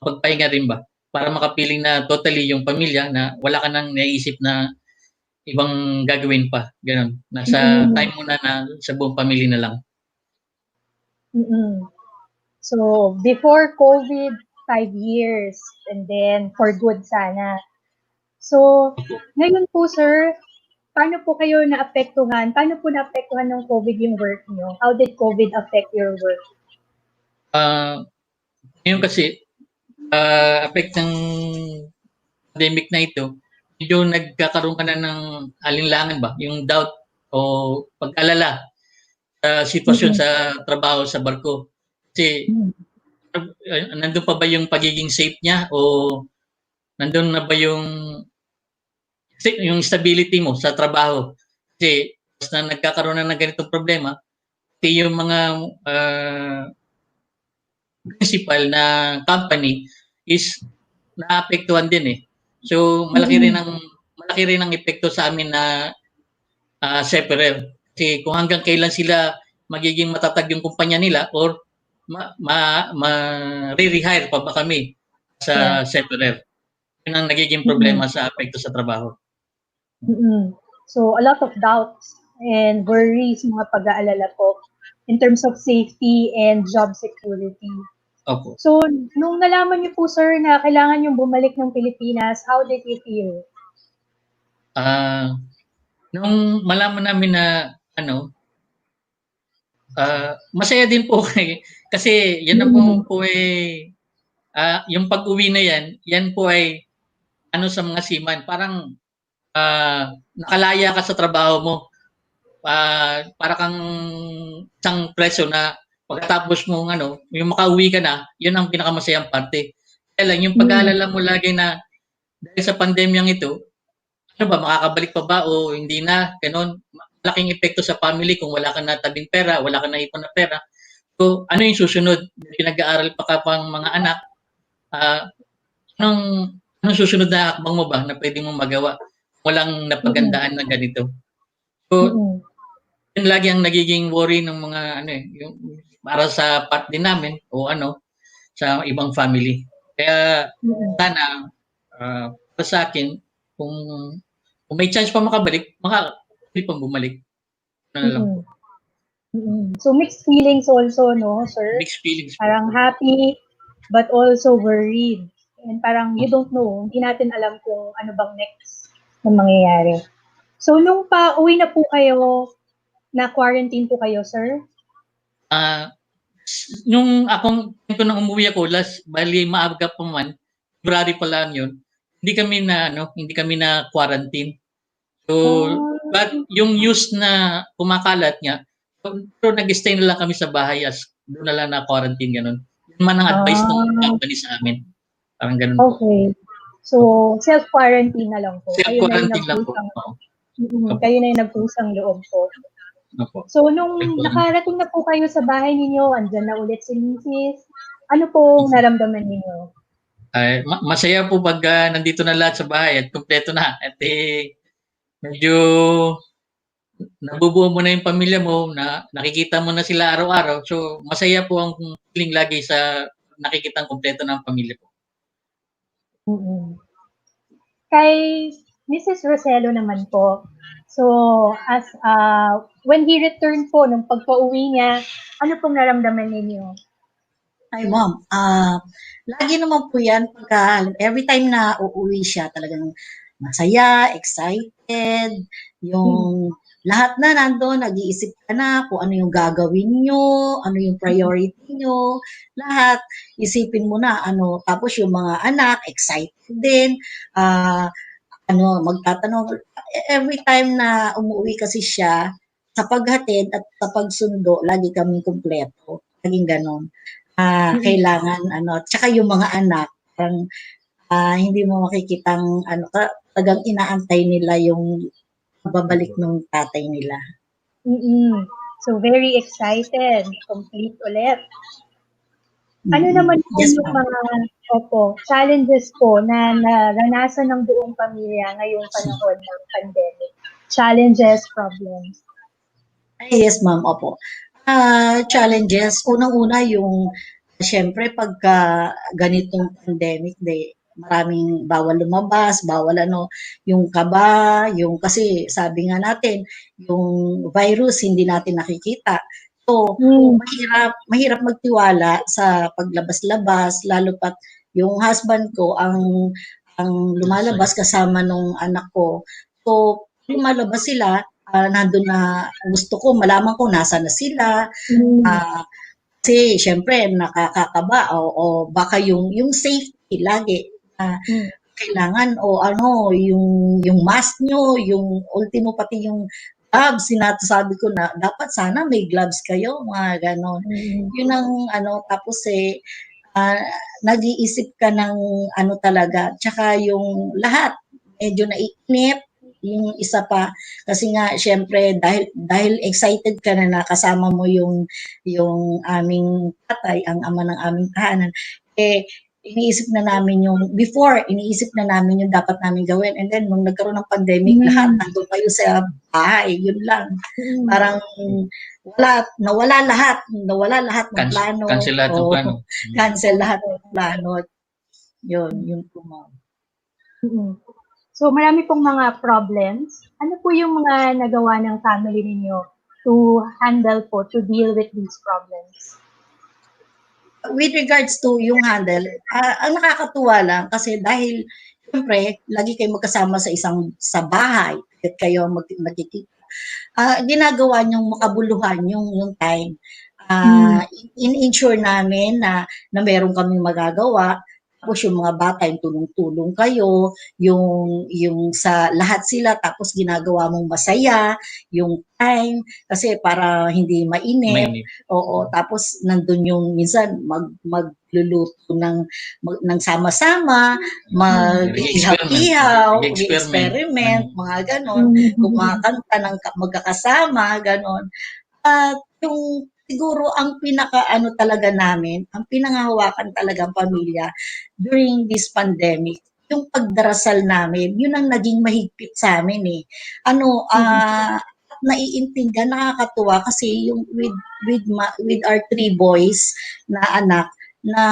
magpahinga rin ba? Para makapiling na totally yung pamilya na wala ka nang naisip na ibang gagawin pa. Ganun. Nasa time mo na sa buong pamilya na lang. So, before COVID, 5 years, and then for good sana. So, ngayon po, sir, paano po kayo naapektuhan? Paano po naapektuhan ng COVID yung work nyo? How did COVID affect your work? Ngayon kasi, affect ng pandemic na ito, medyo nagkakaroon ka na ng alinlangan ba? Yung doubt o pag-alala sa sitwasyon sa trabaho sa barko. Kasi nandun pa ba yung pagiging safe niya o nandun na ba yung stability mo sa trabaho? Kasi basta nagkakaroon na ng ganitong problema, pati yung mga principal na company is naapektuhan din eh. So malaki rin ang epekto sa amin na separer. Kasi kung hanggang kailan sila magiging matatag yung kumpanya nila or ma-re-rehire pa ba kami sa separer. Yun ang nagiging problema sa apekto sa trabaho. So a lot of doubts and worries, mga pag-aalala po in terms of safety and job security. Opo. So, nung nalaman niyo po, sir, na kailangan yung bumalik ng Pilipinas, how did you feel? Nung malaman namin na masaya din po kasi yan na po yung pag-uwi na yan po ay sa mga seaman, parang nakalaya ka sa trabaho mo. Para kang isang preso na pagkatapos mo yung makauwi ka na, yun ang pinakamasayang parte. Kaya lang yung pag-aalala mo lagi na dahil sa pandemyang ito, makakabalik pa ba o hindi na, ganon. Malaking epekto sa family kung wala ka na tabing pera, wala ka na ipon na pera. So, ano yung susunod? Pinag-aaral pa ka pang mga anak. Anong susunod na hakbang mo ba na pwede mong magawa? Walang napagandaan na ganito. So, yun lagi ang nagiging worry ng mga yung para sa part din namin o sa ibang family. Kaya sana para sa akin kung may chance pa makabalik, pwede pang bumalik. So mixed feelings also, no, sir? Mixed feelings. Parang happy but also worried. And parang you don't know, hindi natin alam kung ano bang next na mangyayari. So nung pa-uwi na po kayo, na-quarantine po kayo, sir? Nung nung umuwi ako, bali maaga pa man, February pa lang yun, hindi kami na quarantine. So, but yung news na kumakalat niya, pero nag-stay na lang kami sa bahay doon na lang na quarantine, ganun. Yun man ang advice ng company sa amin. Parang ganun po. Okay. So, self-quarantine na lang po. Self-quarantine lang po. Kayo na yung nagpusang loob po. Opo. So, nung nakarating na po kayo sa bahay ninyo, andyan na ulit si Mrs. Ano pong naramdaman ninyo? Masaya po pag nandito na lahat sa bahay at kumpleto na. At medyo nabubuo mo na yung pamilya mo, na nakikita mo na sila araw-araw. So, masaya po ang feeling lagi sa nakikita ang kumpleto ng pamilya po. Kay Mrs. Rosello naman po, so as when he returned po, nung pagpa-uwi niya, ano pong naramdaman ninyo? Ay, ma'am, lagi naman po yan pagka every time na uuwi siya, talagang masaya, excited, yung lahat na nandoon, nag-iisip ka na kung ano yung gagawin nyo, ano yung priority nyo, lahat, isipin mo na, tapos yung mga anak, excited din, magtatanong, every time na umuwi kasi siya, sa paghatid at sa pagsundo, lagi kaming kumpleto, laging ganon. Kailangan, tsaka yung mga anak, parang, hindi mo makikitang, talagang inaantay nila yung babalik ng tatay nila. So, very excited. Complete ulit. Ano naman po yung mga challenges po na naranasan ng buong pamilya ngayong panahon ng pandemic? Challenges, problems? Yes, ma'am. Opo. Challenges, unang-una yung siyempre pagka ganitong pandemic, maraming bawal lumabas, bawal ano, yung kaba, yung kasi sabi nga natin, yung virus hindi natin nakikita. So, mahirap magtiwala sa paglabas-labas, lalo pat yung husband ko ang lumalabas kasama nung anak ko. So, lumalabas sila, nandun na gusto ko malaman ko nasaan na sila. Kasi siyempre nakakakaba o baka yung safety lagi kailangan o ano yung mask nyo, yung ultimo pati yung gloves, sinasabi ko na dapat sana may gloves kayo, mga ganon. Yun ang ano, tapos ah, nag-iisip ka ng ano talaga, tsaka yung lahat medyo naiinip, yung isa pa kasi nga syempre dahil excited ka na nakasama mo yung aming tatay, ang ama ng aming tahanan, iniisip na namin iniisip na namin yung dapat namin gawin, and then nung nagkaroon ng pandemic, lahat nandun kayo sa bahay, yun lang. Parang nawala lahat ng plano. Cancel lahat ng plano. Cancel lahat ng plano. Yun po, ma'am. So, marami pong mga problems. Ano po yung mga nagawa ng family ninyo to handle po, to deal with these problems? With regards to yung handle, ang nakakatuwa lang kasi dahil siyempre, lagi kayo magkasama sa bahay at kayo magkikita. Ginagawa niyong makabuluhan yung time. In-ensure namin na meron kaming magagawa. Tapos yung mga bata, yung tulong-tulong kayo, yung sa lahat sila, tapos ginagawa mong masaya, yung time, kasi para hindi mainip. Oo, tapos nandun yung minsan magluluto ng sama-sama, mag-ihaw-ihaw, experiment, mga ganon, kumakanta ng magkakasama, ganon. At yung siguro ang pinaka-ano talaga namin, ang pinangahawakan talaga ang pamilya during this pandemic, yung pagdarasal namin, yun ang naging mahigpit sa amin eh. Naiintindihan, nakakatuwa kasi yung with our 3 boys na anak, na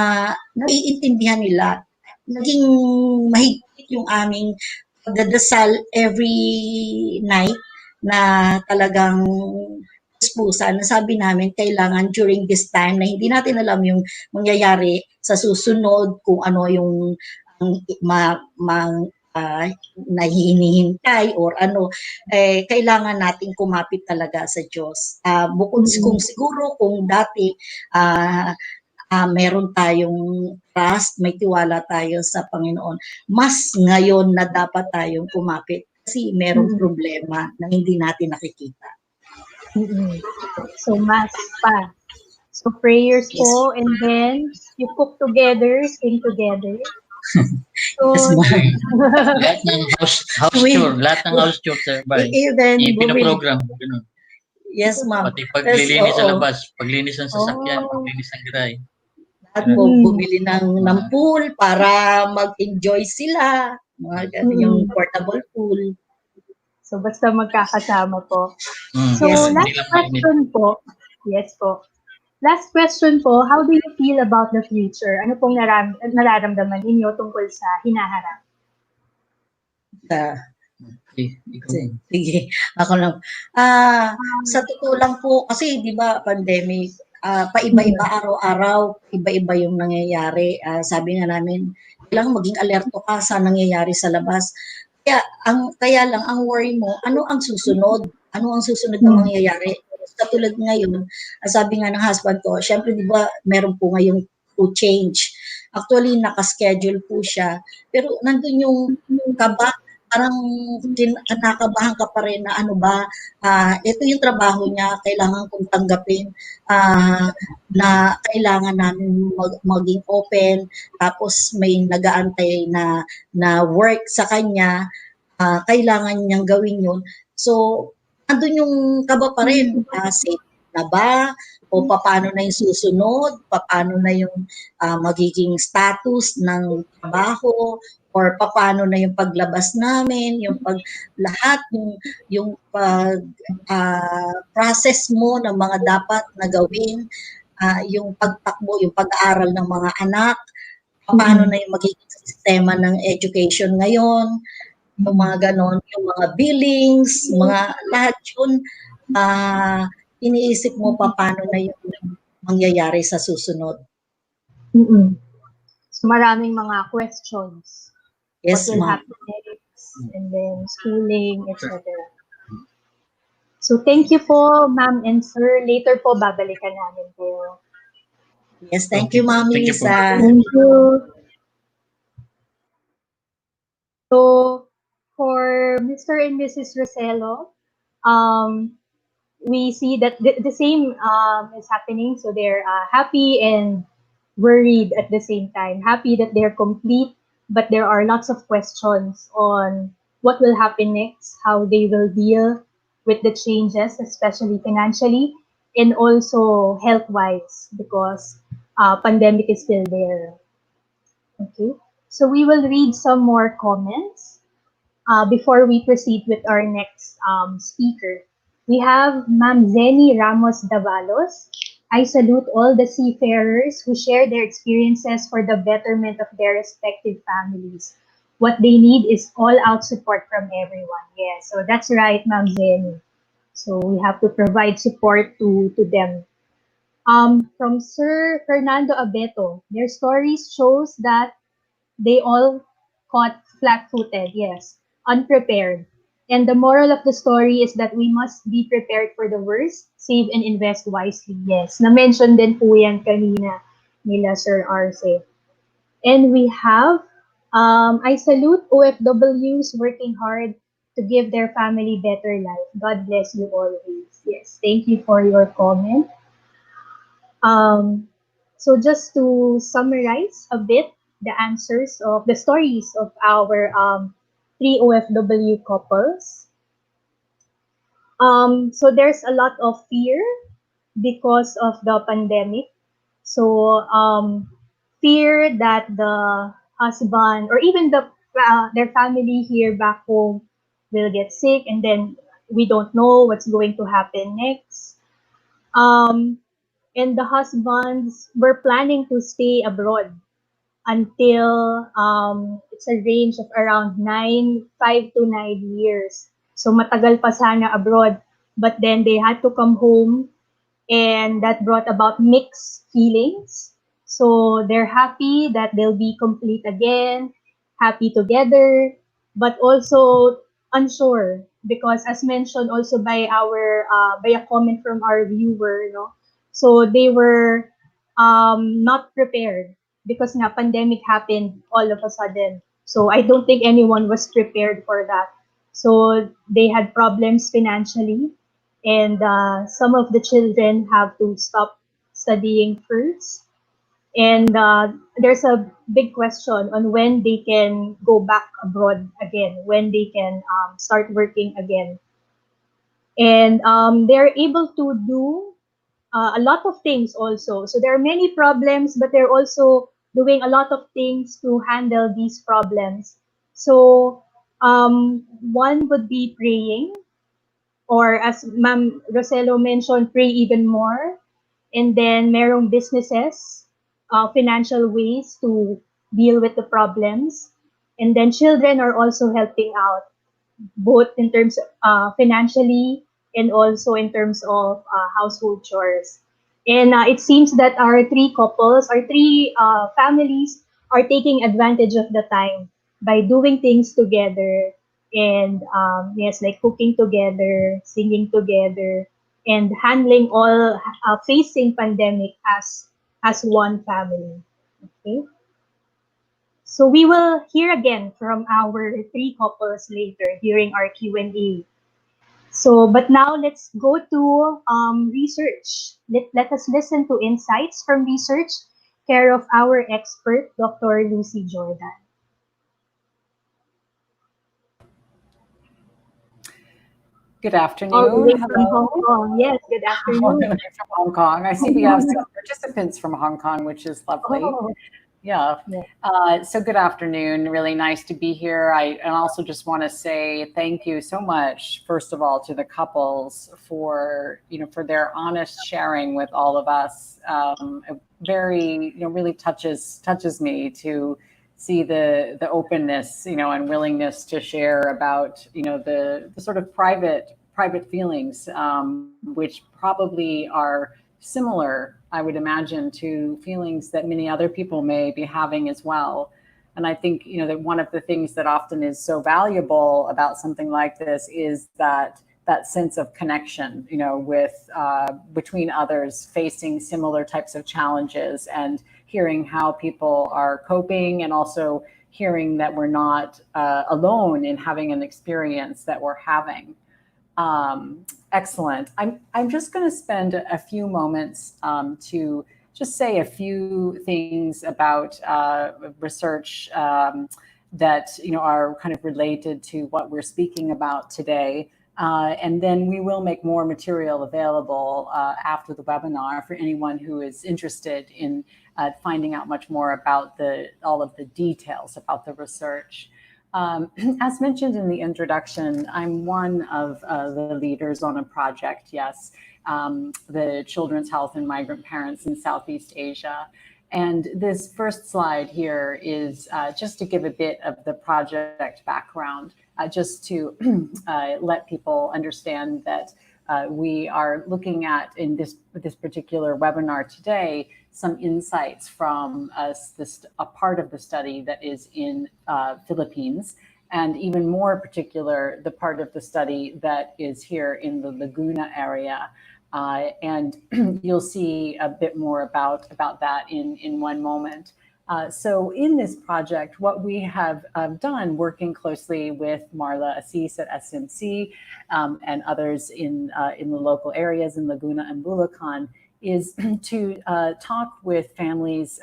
naiintindihan nila. Naging mahigpit yung aming pagdadasal every night na talagang puspusan, na sabi namin kailangan during this time na hindi natin alam yung mangyayari sa susunod, kung ano yung na hinihintay or ano, kailangan nating kumapit talaga sa Diyos. Bukod kung siguro kung dati meron tayong trust, may tiwala tayo sa Panginoon, mas ngayon na dapat tayong kumapit kasi merong problema na hindi natin nakikita. So, mas pa. So, prayers po, and then you cook together, sing together. So, Lahat ng house chore sa bahay. Pinaprogram. Ganun. Yes, ma'am. Pati paglilinis sa labas, paglinis ng sasakyan, paglinis ng gray. At po, bumili ng pool para mag-enjoy sila. Yung portable pool. So, basta magkakasama po. So, Yes, last question po. Yes po. Last question po, how do you feel about the future? Ano pong nararamdaman ninyo tungkol sa hinaharap? Sige, ako lang. Sa totoo lang po, kasi di ba pandemic, paiba-iba araw-araw, iba-iba yung nangyayari. Sabi nga namin, kailangan maging alerto ka sa nangyayari sa labas. Kaya lang ang worry mo, ano ang susunod? Ano ang susunod na mangyayari? Katulad ngayon, sabi nga ng husband ko, syempre di ba meron po ngayong food change. Actually, nakaschedule po siya. Pero nandun yung kaba, parang nakabahan ka pa rin na ano ba, ito yung trabaho niya, kailangan kong tanggapin, na kailangan namin maging open, tapos may nag-aantay na work sa kanya, kailangan niyang gawin yun. So, andun yung kaba pa rin, safe na ba? O paano na yung susunod? Paano na yung magiging status ng trabaho? or paano na yung paglabas namin, yung lahat yung pag process mo ng mga dapat na gawin, yung pagtakbo, yung pag-aaral ng mga anak, paano na yung magiging sistema ng education ngayon, yung mga ganon, yung mga billings, mga lahat yun, iniisip mo paano na yung mangyayari sa susunod. So maraming mga questions. Yes, What will ma'am. happen next, and then schooling, etc. So thank you po, ma'am and sir. Later po, babalikan namin po. Yes, thank you, Ma'am Thank you po. Lisa. Thank you. So for Mr. and Mrs. Rosello, we see that the same is happening. So they're happy and worried at the same time. Happy that they're complete, but there are lots of questions on what will happen next, how they will deal with the changes, especially financially and also health-wise, because pandemic is still there. Okay, so we will read some more comments before we proceed with our next speaker. We have Ma'am Zeni Ramos Davalos. I salute all the seafarers who share their experiences for the betterment of their respective families. What they need is all-out support from everyone. Yes, so that's right, Ma'am Zeni. So we have to provide support to them. From Sir Fernando Abeto, their stories shows that they all caught flat-footed, yes, unprepared. And the moral of the story is that we must be prepared for the worst, save and invest wisely. Yes, na-mention din po yan kanina nila Sir Arce. And we have, I salute OFWs working hard to give their family better life. God bless you always. Yes, thank you for your comment. So just to summarize a bit the answers of the stories of our three OFW couples. So there's a lot of fear because of the pandemic. So fear that the husband or even their family here back home will get sick, and then we don't know what's going to happen next. And the husbands were planning to stay abroad until it's a range of around 5 to 9 years. So matagal pa sana abroad, but then they had to come home, and that brought about mixed feelings. So they're happy that they'll be complete again, happy together, but also unsure because, as mentioned also by a comment from our viewer, so they were not prepared because na pandemic happened all of a sudden. So I don't think anyone was prepared for that. So they had problems financially, and some of the children have to stop studying first. And there's a big question on when they can go back abroad again, when they can start working again. And they're able to do a lot of things also. So there are many problems, but they're also doing a lot of things to handle these problems. So one would be praying, or as Ma'am Rosello mentioned, pray even more. And then merong businesses, financial ways to deal with the problems. And then children are also helping out, both in terms financially and also in terms of household chores. And it seems that our three families are taking advantage of the time by doing things together, and yes, like cooking together, singing together, and handling all facing pandemic as one family. Okay. So we will hear again from our three couples later during our Q&A. So, but now let's go to research. Let us listen to insights from research, care of our expert, Dr. Lucy Jordan. Good afternoon. All the way from Hello. Hong Kong. Yes, good All the afternoon. way from Hong Kong. I see we have some participants from Hong Kong, which is lovely. Oh, Yeah. Yeah. So good afternoon. Really nice to be here. I also just want to say thank you so much, first of all, to the couples for for their honest sharing with all of us. It very really touches me to see the openness and willingness to share about the sort of private feelings, which probably are similar, I would imagine, to feelings that many other people may be having as well. And I think, that one of the things that often is so valuable about something like this is that sense of connection, with between others facing similar types of challenges, and hearing how people are coping, and also hearing that we're not alone in having an experience that we're having. Excellent. I'm just going to spend a few moments to just say a few things about research that are kind of related to what we're speaking about today. And then we will make more material available after the webinar for anyone who is interested in finding out much more about all of the details about the research. As mentioned in the introduction, I'm one of the leaders on a project, yes, the Children's Health and Migrant Parents in Southeast Asia. And this first slide here is just to give a bit of the project background, just to let people understand that we are looking at, in this particular webinar today, some insights from a part of the study that is in Philippines, and even more particular, the part of the study that is here in the Laguna area. And you'll see a bit more about that in one moment. So in this project, what we have done, working closely with Marla Assis at SMC and others in the local areas in Laguna and Bulacan, is to talk with families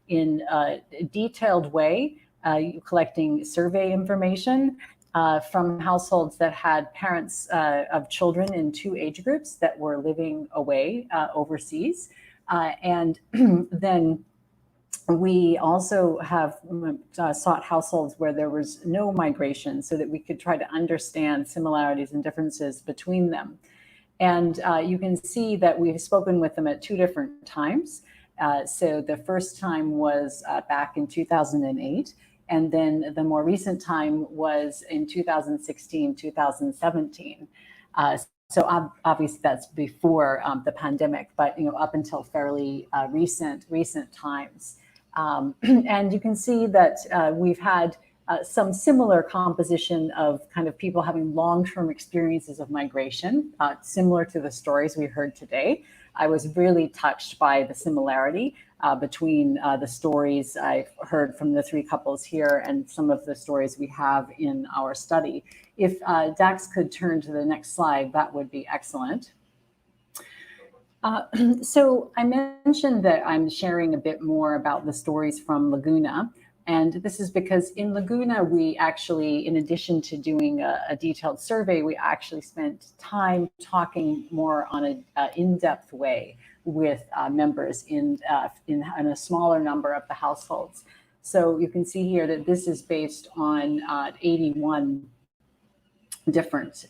in a detailed way, collecting survey information from households that had parents of children in 2 age groups that were living away overseas. And then we also have sought households where there was no migration, so that we could try to understand similarities and differences between them. And you can see that we've spoken with them at 2 different times. So the first time was back in 2008. And then the more recent time was in 2016, 2017. So obviously that's before the pandemic, but up until fairly recent times. And you can see that we've had some similar composition of kind of people having long-term experiences of migration, similar to the stories we heard today. I was really touched by the similarity between the stories I've heard from the 3 couples here and some of the stories we have in our study. If Dax could turn to the next slide, that would be excellent. So I mentioned that I'm sharing a bit more about the stories from Laguna. And this is because in Laguna, we actually, in addition to doing a detailed survey, we actually spent time talking more on an in-depth way with members in a smaller number of the households. So you can see here that this is based on 81 different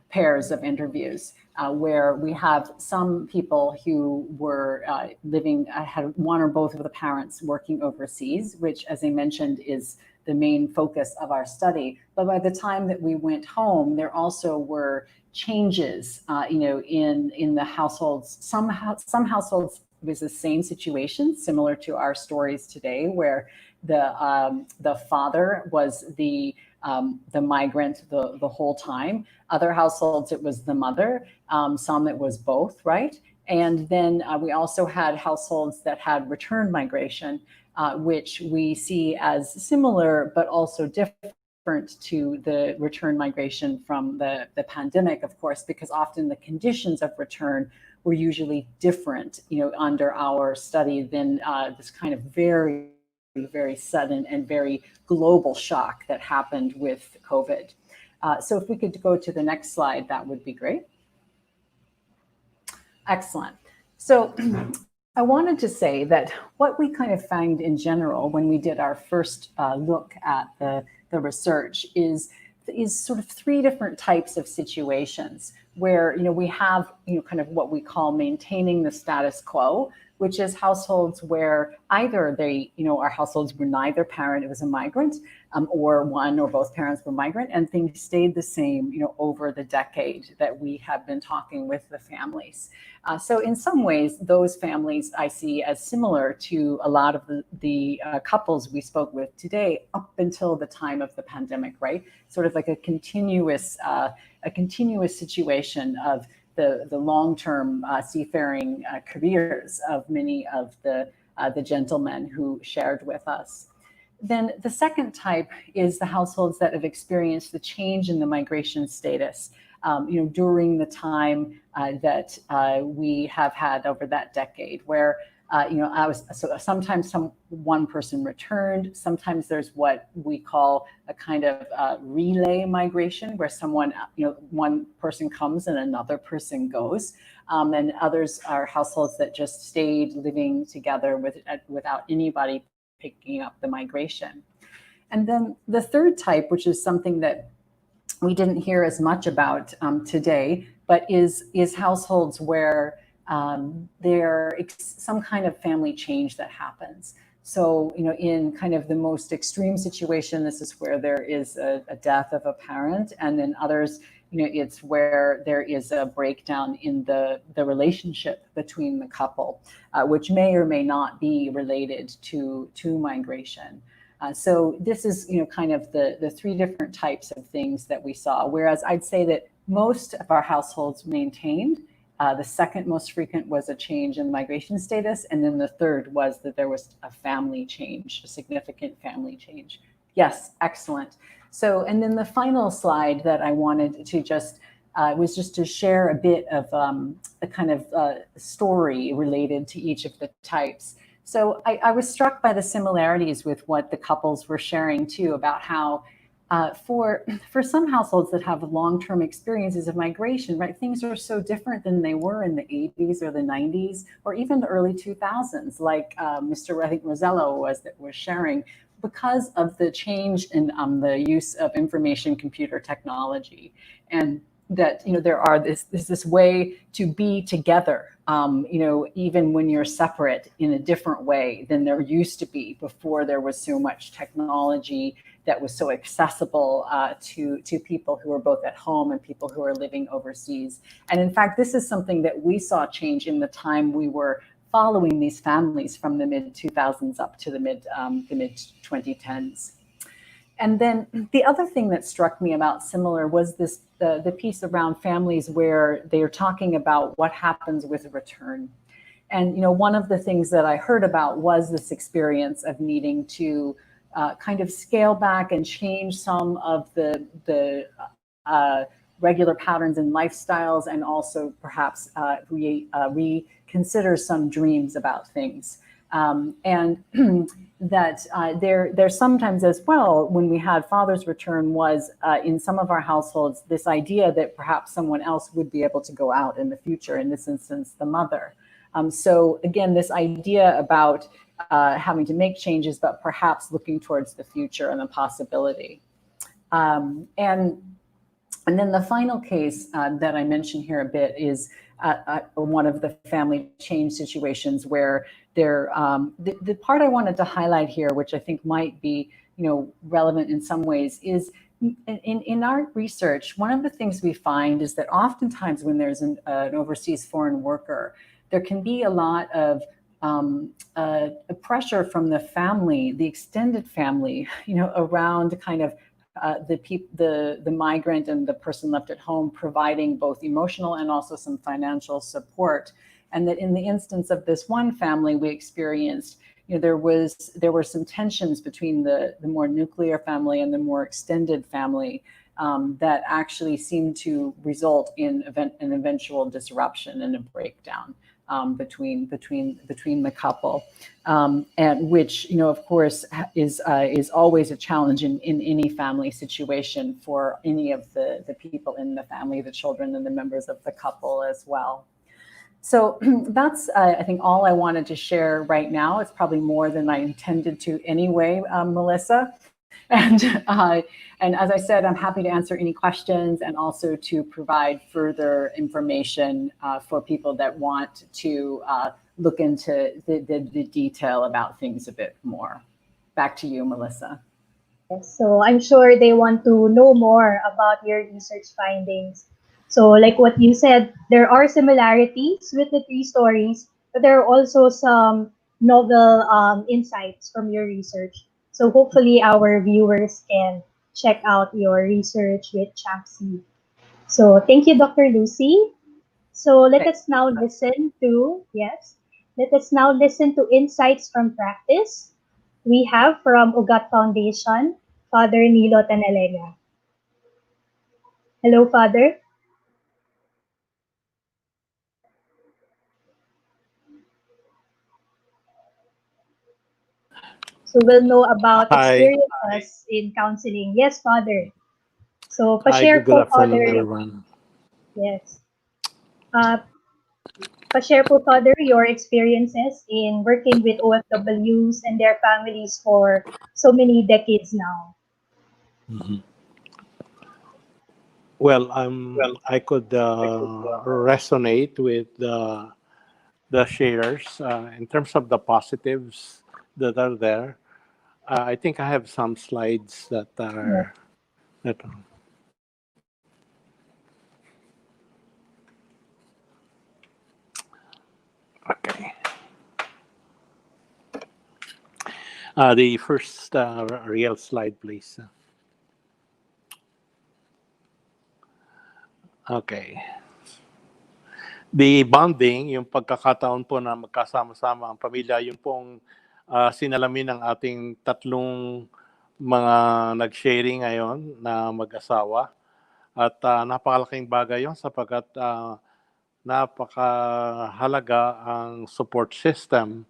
pairs of interviews, where we have some people who were living, had one or both of the parents working overseas, which, as I mentioned, is the main focus of our study. But by the time that we went home, there also were changes, in the households. Some households was the same situation, similar to our stories today, where the father was the migrant the whole time. Other households, it was the mother. Some it was both, right? And then we also had households that had return migration, which we see as similar, but also different to the return migration from the pandemic, of course, because often the conditions of return were usually different, under our study than this kind of very, very sudden and very global shock that happened with COVID. So if we could go to the next slide, that would be great. Excellent. So I wanted to say that what we kind of found in general when we did our first look at the research is sort of three different types of situations where we have kind of what we call maintaining the status quo, which is households where either they are households where neither parent was a migrant, or one or both parents were migrant, and things stayed the same over the decade that we have been talking with the families. So in some ways, those families I see as similar to a lot of the couples we spoke with today up until the time of the pandemic, right? Sort of like a continuous situation of the long-term seafaring careers of many of the gentlemen who shared with us. Then the second type is the households that have experienced the change in the migration status during the time that we have had over that decade, where sometimes one person returned. Sometimes there's what we call a kind of relay migration, where one person comes and another person goes, and others are households that just stayed living together without anybody picking up the migration. And then the third type, which is something that we didn't hear as much about today, but is households where there's some kind of family change that happens. So, in kind of the most extreme situation, this is where there is a death of a parent, and then others, it's where there is a breakdown in the relationship between the couple, which may or may not be related to migration. So this is, kind of the three different types of things that we saw. Whereas I'd say that most of our households maintained. The second most frequent was a change in migration status. And then the third was that there was a family change, a significant family change. Yes, excellent. So, and then the final slide that I wanted to just was just to share a bit of a kind of story related to each of the types. So I was struck by the similarities with what the couples were sharing too, about how for some households that have long-term experiences of migration, right, things are so different than they were in the 80s or the 90s or even the early 2000s, like Mr. I think Rosello was sharing, because of the change in the use of information computer technology, and that there's this way to be together, even when you're separate, in a different way than there used to be before there was so much technology that was so accessible to people who are both at home and people who are living overseas. And in fact, this is something that we saw change in the time we were following these families from the mid-2000s up to the mid-2010s. And then the other thing that struck me about similar was the piece around families where they are talking about what happens with a return. And one of the things that I heard about was this experience of needing to kind of scale back and change some of the regular patterns and lifestyles, and also perhaps reconsider some dreams about things. And that there's sometimes as well, when we had father's return, was in some of our households, this idea that perhaps someone else would be able to go out in the future, in this instance, the mother. So again, this idea about having to make changes, but perhaps looking towards the future and the possibility. And then the final case that I mentioned here a bit is one of the family change situations where the part I wanted to highlight here, which I think might be relevant in some ways, is in our research, one of the things we find is that oftentimes when there's an overseas foreign worker, there can be a lot of a pressure from the family, the extended family, around kind of the migrant and the person left at home, providing both emotional and also some financial support. And that in the instance of this one family, we experienced, there were some tensions between the more nuclear family and the more extended family that actually seemed to result in an eventual disruption and a breakdown between the couple, and which of course is always a challenge in any family situation for any of the people in the family, the children and the members of the couple as well. So that's, I think, all I wanted to share right now. It's probably more than I intended to anyway, Melissa. And as I said, I'm happy to answer any questions and also to provide further information for people that want to look into the detail about things a bit more. Back to you, Melissa. Yes, so I'm sure they want to know more about your research findings. So like what you said, there are similarities with the three stories, but there are also some novel insights from your research. So hopefully our viewers can check out your research with CHAPSI. So thank you, Dr. Lucy. So let us now listen to, insights from practice. We have from Ugat Foundation, Father Nilo Tanalega. Hello, Father. So we'll know about experiences in counseling. Yes, Father. So pa-share Good po, afternoon, Father. everyone. Yes. Pa-share po, Father, your experiences in working with OFWs and their families for so many decades now. Mm-hmm. Well, I could resonate with the shares in terms of the positives that are there. I think I have some slides that are okay. The first real slide, please. Okay. The bonding, yung pagkakataon po na magkasama-sama ang pamilya, yung pong sinalamin ng ating tatlong mga nag-sharing ngayon na mag-asawa. At napakalaking bagay yun sapagkat napakahalaga ang support system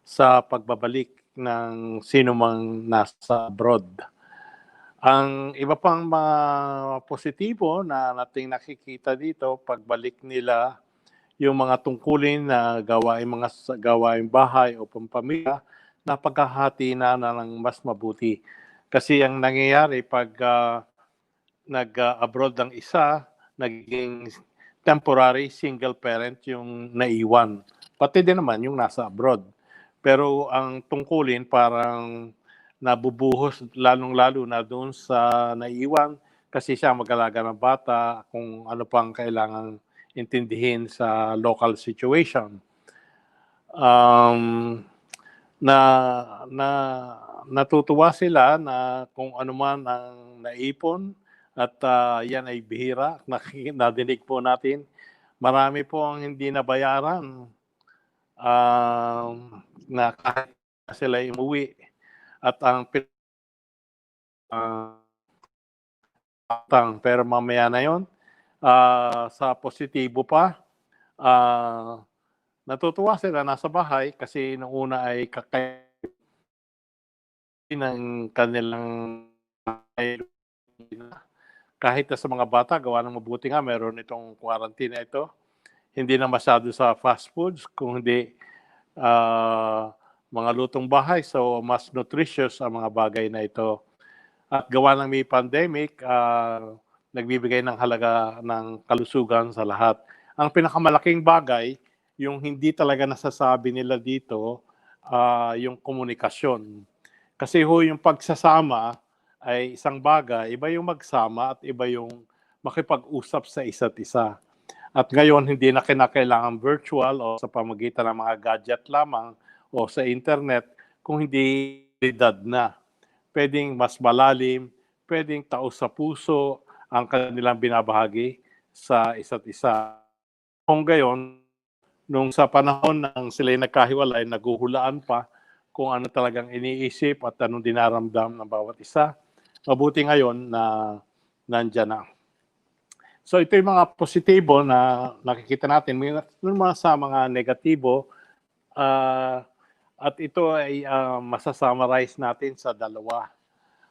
sa pagbabalik ng sino mang nasa abroad. Ang iba pang mga positibo na nating nakikita dito, pagbalik nila, yung mga tungkulin na gawaing bahay o pampamilya na pagkahati na ng mas mabuti. Kasi ang nangyayari pag nag-abroad ang isa, naging temporary single parent yung naiwan. Pati din naman yung nasa abroad. Pero ang tungkulin parang nabubuhos lalong-lalo na doon sa naiwan kasi siya mag-alaga ng bata kung ano pang kailangang intindihin sa local situation. Natutuwa sila na kung ano man ang naipon at yan ay bihira. Nadinig po natin. Marami po ang hindi nabayaran na kahit sila umuwi. At ang pero mamaya na yon. Sa positibo pa, natutuwa sila nasa bahay kasi nung una ay ng kanilang kahit sa mga bata, gawa ng mabuti nga, meron itong quarantine na ito. Hindi na masyado sa fast foods, kung hindi mga lutong bahay. So, mas nutritious ang mga bagay na ito. At gawa ng may pandemic, nagbibigay ng halaga ng kalusugan sa lahat. Ang pinakamalaking bagay, yung hindi talaga nasasabi nila dito, yung komunikasyon. Kasi yung pagsasama ay isang bagay, iba yung magsama at iba yung makipag-usap sa isa't isa. At ngayon, hindi na kinakailangan virtual o sa pamagitan ng mga gadget lamang o sa internet, kung hindi edad na. Pwedeng mas malalim, pwedeng tao sa puso ang kanilang binabahagi sa isa't isa. Kung gayon, nung sa panahon ng sila'y nagkahiwalay, naguhulaan pa kung ano talagang iniisip at anong dinaramdam ng bawat isa. Mabuti ngayon na nandyan na. So ito yung mga positibo na nakikita natin. May mga sa mga negatibo at ito ay masasummarize natin sa dalawa.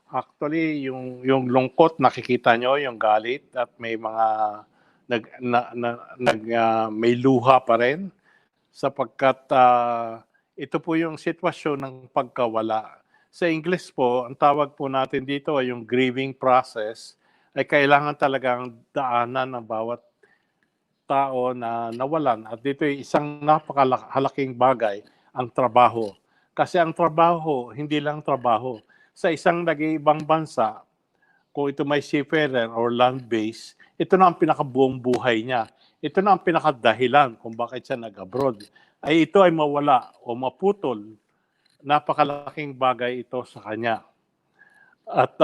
Actually, yung lungkot nakikita nyo, yung galit at may mga may luha pa rin. sapagkat ito po yung sitwasyon ng pagkawala. Sa English po, ang tawag po natin dito ay yung grieving process ay kailangan talagang daanan ng bawat tao na nawalan. At dito ay isang napakahalaking bagay, ang trabaho. Kasi ang trabaho, hindi lang trabaho. Sa isang nag-iibang bansa, kung ito may seafarer or land-based, ito na ang pinakabuong buhay niya. Ito na ang pinakadahilan kung bakit siya nag-abroad. Ay ito ay mawala o maputol, napakalaking bagay ito sa kanya. At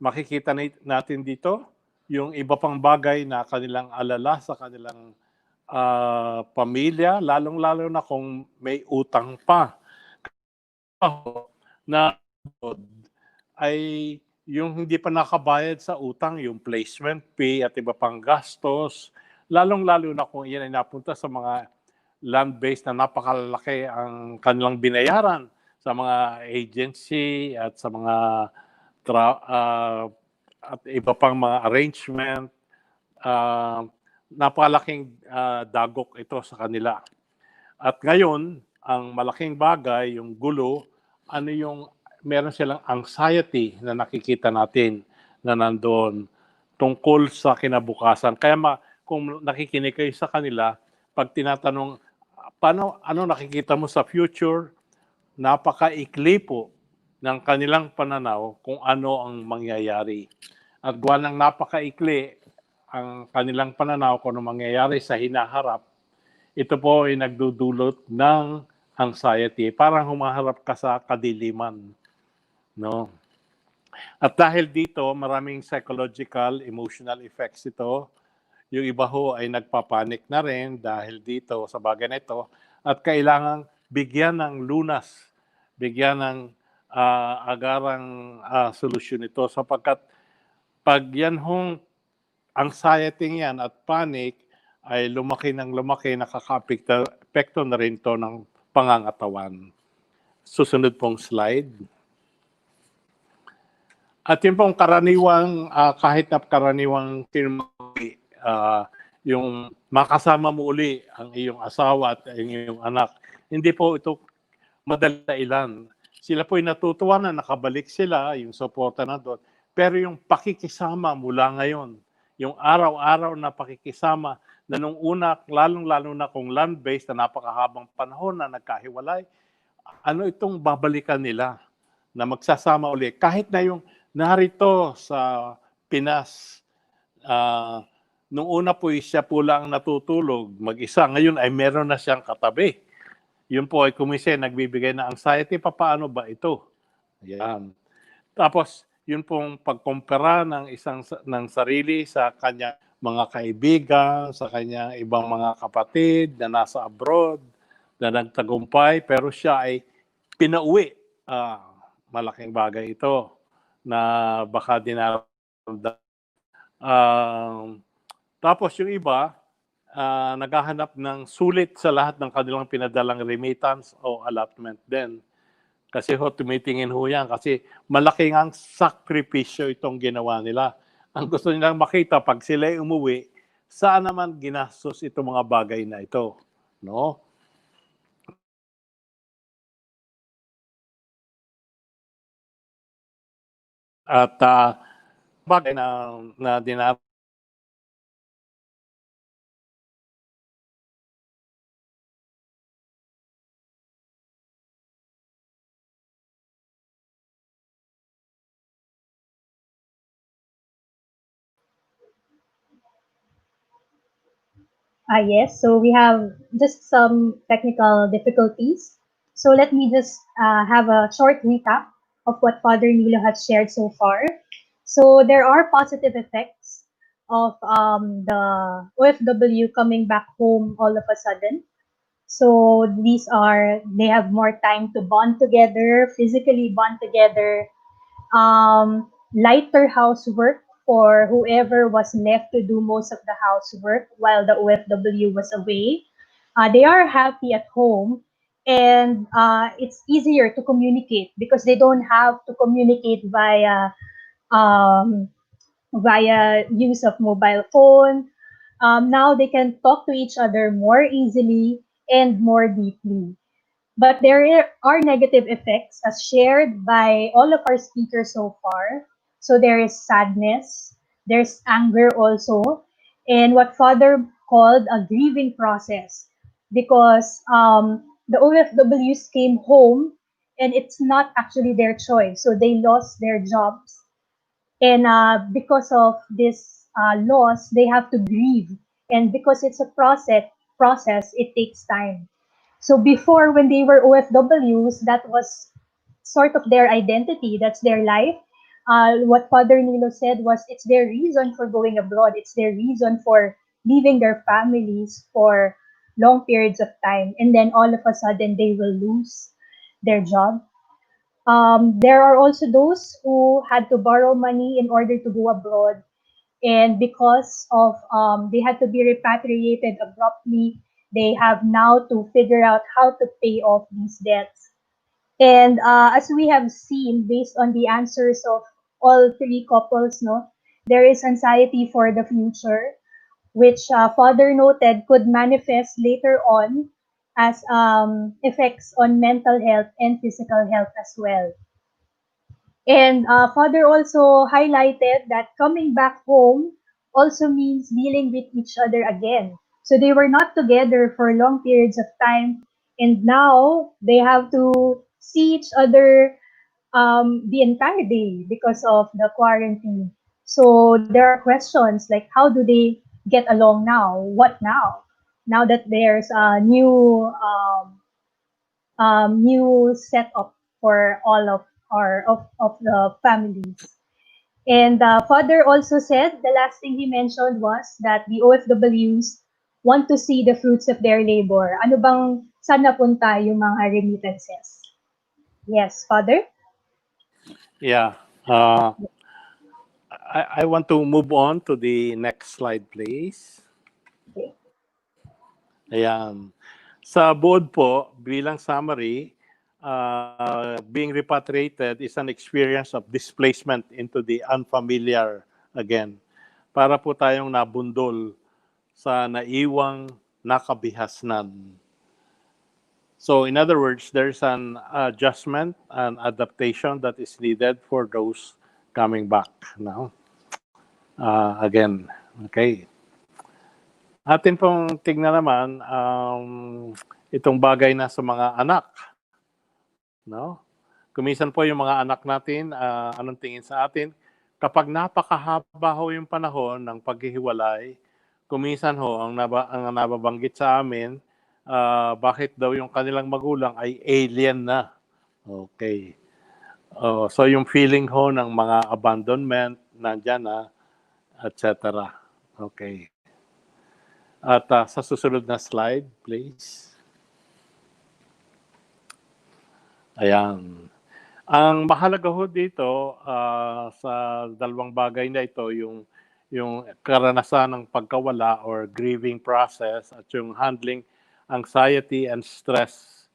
makikita natin dito yung iba pang bagay na kanilang alala sa kanilang pamilya, lalong-lalo na kung may utang pa. Na ay yung hindi pa nakabayad sa utang, yung placement fee at iba pang gastos, lalong-lalo na kung iyan ay napunta sa mga land-based na napakalaki ang kanilang binayaran sa mga agency at sa mga at iba pang mga arrangement, napakalaking dagok ito sa kanila. At ngayon, ang malaking bagay, yung gulo, meron silang anxiety na nakikita natin na nandoon tungkol sa kinabukasan. Kaya kung nakikinig kayo sa kanila, pag tinatanong, ano nakikita mo sa future, napakaikli po ng kanilang pananaw kung ano ang mangyayari. At gawa ng napakaikli ang kanilang pananaw kung ano mangyayari sa hinaharap, ito po ay nagdudulot ng anxiety. Parang humaharap ka sa kadiliman. No? At dahil dito, maraming psychological, emotional effects ito. Yung iba ho ay nagpapanik na rin dahil dito sa bagay na ito. At kailangang bigyan ng lunas, bigyan ng agarang solusyon ito. Sapagkat pag yan hong anxiety yan at panic ay lumaki ng lumaki, nakaka-apekto na rin to ng pangangatawan. Susunod pong slide. At yun pong karaniwang, kahit na karaniwang yung makasama mo uli ang iyong asawa at ang iyong anak, hindi po ito madalailan. Sila po ay natutuwa na nakabalik sila, yung suporta na doon. Pero yung pakikisama mula ngayon, yung araw-araw na pakikisama na nung una, lalong-lalo na kung land-based na napakahabang panahon na nagkahiwalay, ano itong babalikan nila na magsasama uli. Kahit na yung narito sa Pinas, nung una po siya po lang natutulog mag-isa. Ngayon ay meron na siyang katabi. Yun po ay kumise nagbibigay ng anxiety. Paano ba ito? Ayan. Tapos, yun pong pagkumpara ng sarili sa kanya mga kaibigan, sa kanya ibang mga kapatid na nasa abroad, na nagtagumpay, pero siya ay pinauwi. Malaking bagay ito na baka dinaramdam. Tapos yung iba, naghahanap ng sulit sa lahat ng kanilang pinadalang remittance o allotment din. Kasi tumitingin ho yan. Kasi malaking ang sakripisyo itong ginawa nila. Ang gusto nilang makita, pag sila umuwi, saan naman ginastos itong mga bagay na ito. No? At bagay na dinarating Yes, so we have just some technical difficulties. So let me just have a short recap of what Father Nilo has shared so far. So there are positive effects of the OFW coming back home all of a sudden. So they have more time to bond together, physically bond together, lighter housework for whoever was left to do most of the housework while the OFW was away. They are happy at home, and it's easier to communicate because they don't have to communicate via use of mobile phone. Now they can talk to each other more easily, and more deeply. But there are negative effects as shared by all of our speakers so far. So there is sadness, there's anger also, and what Father called a grieving process because the OFWs came home and it's not actually their choice. So they lost their jobs. And because of this loss, they have to grieve. And because it's a process, it takes time. So before, when they were OFWs, that was sort of their identity. That's their life. What Father Nilo said was it's their reason for going abroad. It's their reason for leaving their families for long periods of time. And then all of a sudden, they will lose their job. There are also those who had to borrow money in order to go abroad. And because of they had to be repatriated abruptly, they have now to figure out how to pay off these debts. And as we have seen, based on the answers of all three couples, no, there is anxiety for the future, which Father noted could manifest later on as effects on mental health and physical health as well. And Father also highlighted that coming back home also means dealing with each other again. So they were not together for long periods of time, and now they have to see each other the entire day because of the quarantine. So there are questions like how do they get along now? What now? Now that there's a new setup for all of of the families. And Father also said the last thing he mentioned was that the OFWs want to see the fruits of their labor. Ano bang saan napunta yung mga remittances? Yes, Father? Yeah. I want to move on to the next slide, please. Okay. Ayan. Sa board po, bilang summary, being repatriated is an experience of displacement into the unfamiliar again. Para po tayong nabundol sa naiwang nakabihasnan. So in other words, there's an adjustment and adaptation that is needed for those coming back now. Again, okay. Atin pong tignan naman itong bagay na sa mga anak. No? Kuminsan po yung mga anak natin, anong tingin sa atin? Kapag napakahaba ho yung panahon ng paghihiwalay, kuminsan ho ang nababanggit sa amin, bakit daw yung kanilang magulang ay alien na. Okay. So yung feeling ho ng mga abandonment, nandyan na, etc. Okay. At sa susunod na slide, please. Ayan. Ang mahalaga ho dito sa dalawang bagay na ito, yung karanasan ng pagkawala or grieving process at yung handling anxiety and stress.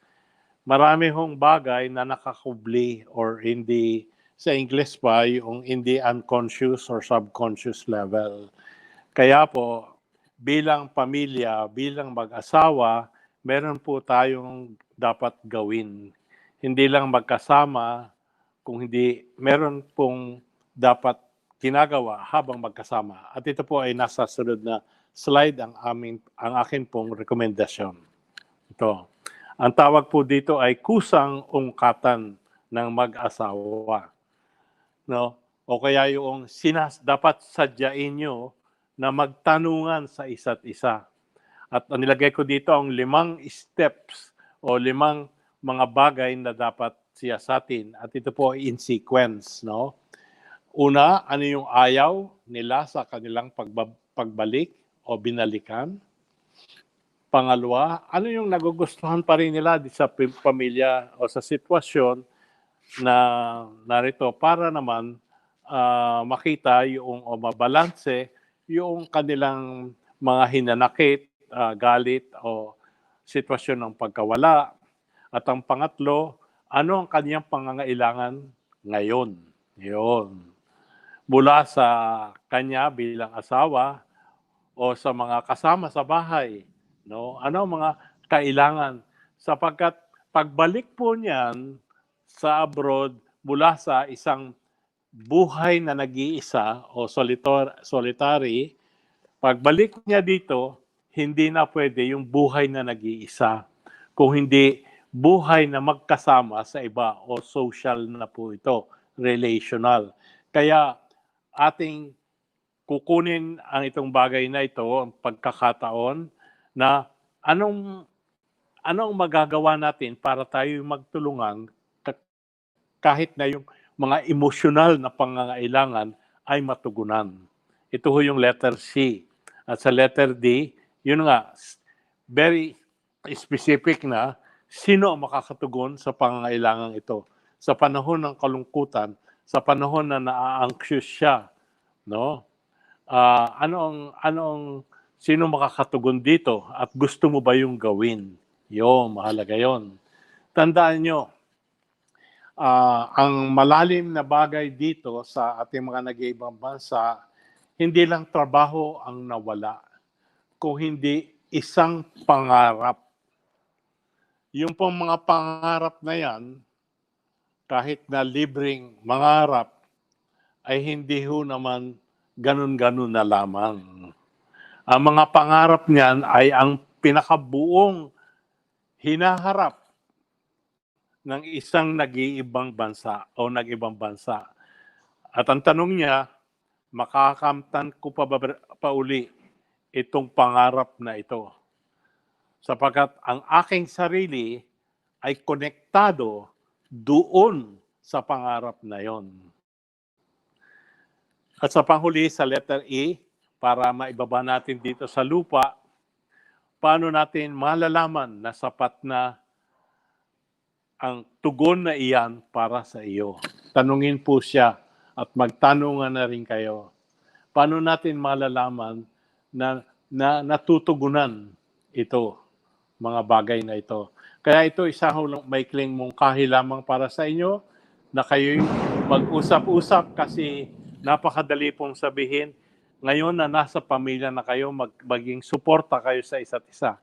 Marami hong bagay na nakakubli or hindi, sa English pa, yung in the unconscious or subconscious level. Kaya po, bilang pamilya, bilang mag-asawa, meron po tayong dapat gawin. Hindi lang magkasama, kung hindi, meron pong dapat ginagawa habang magkasama. At ito po ay nasa sunod na slide ang akin pong rekomendasyon. Ito. Ang tawag po dito ay kusang ungkatan ng mag-asawa. No? O kaya yung dapat sadyain nyo na magtanungan sa isa't isa. At nilagay ko dito ang 5 steps o 5 mga bagay na dapat siyasatin. At ito po ay in sequence. No? Una, ano yung ayaw nila sa kanilang pagbalik o binalikan? Pangalawa, ano yung nagugustuhan pa rin nila sa pamilya o sa sitwasyon na narito para naman makita yung o mabalanse yung kanilang mga hinanakit, galit o sitwasyon ng pagkawala. At ang pangatlo, ano ang kanyang pangangailangan ngayon? Yun. Mula sa kanya bilang asawa o sa mga kasama sa bahay. No? Ano ang mga kailangan. Sapagkat pagbalik po niyan sa abroad mula sa isang buhay na nag-iisa o solitary, pagbalik niya dito, hindi na pwede yung buhay na nag-iisa. Kung hindi buhay na magkasama sa iba o social na po ito, relational. Kaya ating kukunin ang itong bagay na ito, ang pagkakataon na anong magagawa natin para tayo magtulungan kahit na yung mga emosyonal na pangangailangan ay matugunan. Ito ho yung letter C. At sa letter D, yun nga, very specific na sino ang makakatugon sa pangangailangan ito. Sa panahon ng kalungkutan, sa panahon na naa-anxious siya, no? Sino makakatugon dito at gusto mo ba yung gawin? Mahalaga yon. Tandaan nyo, ang malalim na bagay dito sa ating mga nag-iibang bansa, hindi lang trabaho ang nawala, kung hindi isang pangarap. Yung pong mga pangarap na yan, kahit na libreng mangarap, ay hindi ho naman ganun-ganun na lamang. Ang mga pangarap niyan ay ang pinakabuong hinaharap ng isang nag-iibang bansa o nag-ibang bansa. At ang tanong niya, makakamtan ko pa uli itong pangarap na ito. Sapagkat ang aking sarili ay konektado doon sa pangarap na yon. At sa panghuli, sa letter E, para maibaba natin dito sa lupa, paano natin malalaman na sapat na ang tugon na iyan para sa iyo? Tanungin po siya at magtanungan na rin kayo. Paano natin malalaman na natutugunan ito, mga bagay na ito? Kaya ito isang maikling mungkahi lamang para sa inyo na kayo'y mag-usap-usap kasi napakadali pong sabihin, ngayon na nasa pamilya na kayo, maging suporta kayo sa isa't isa.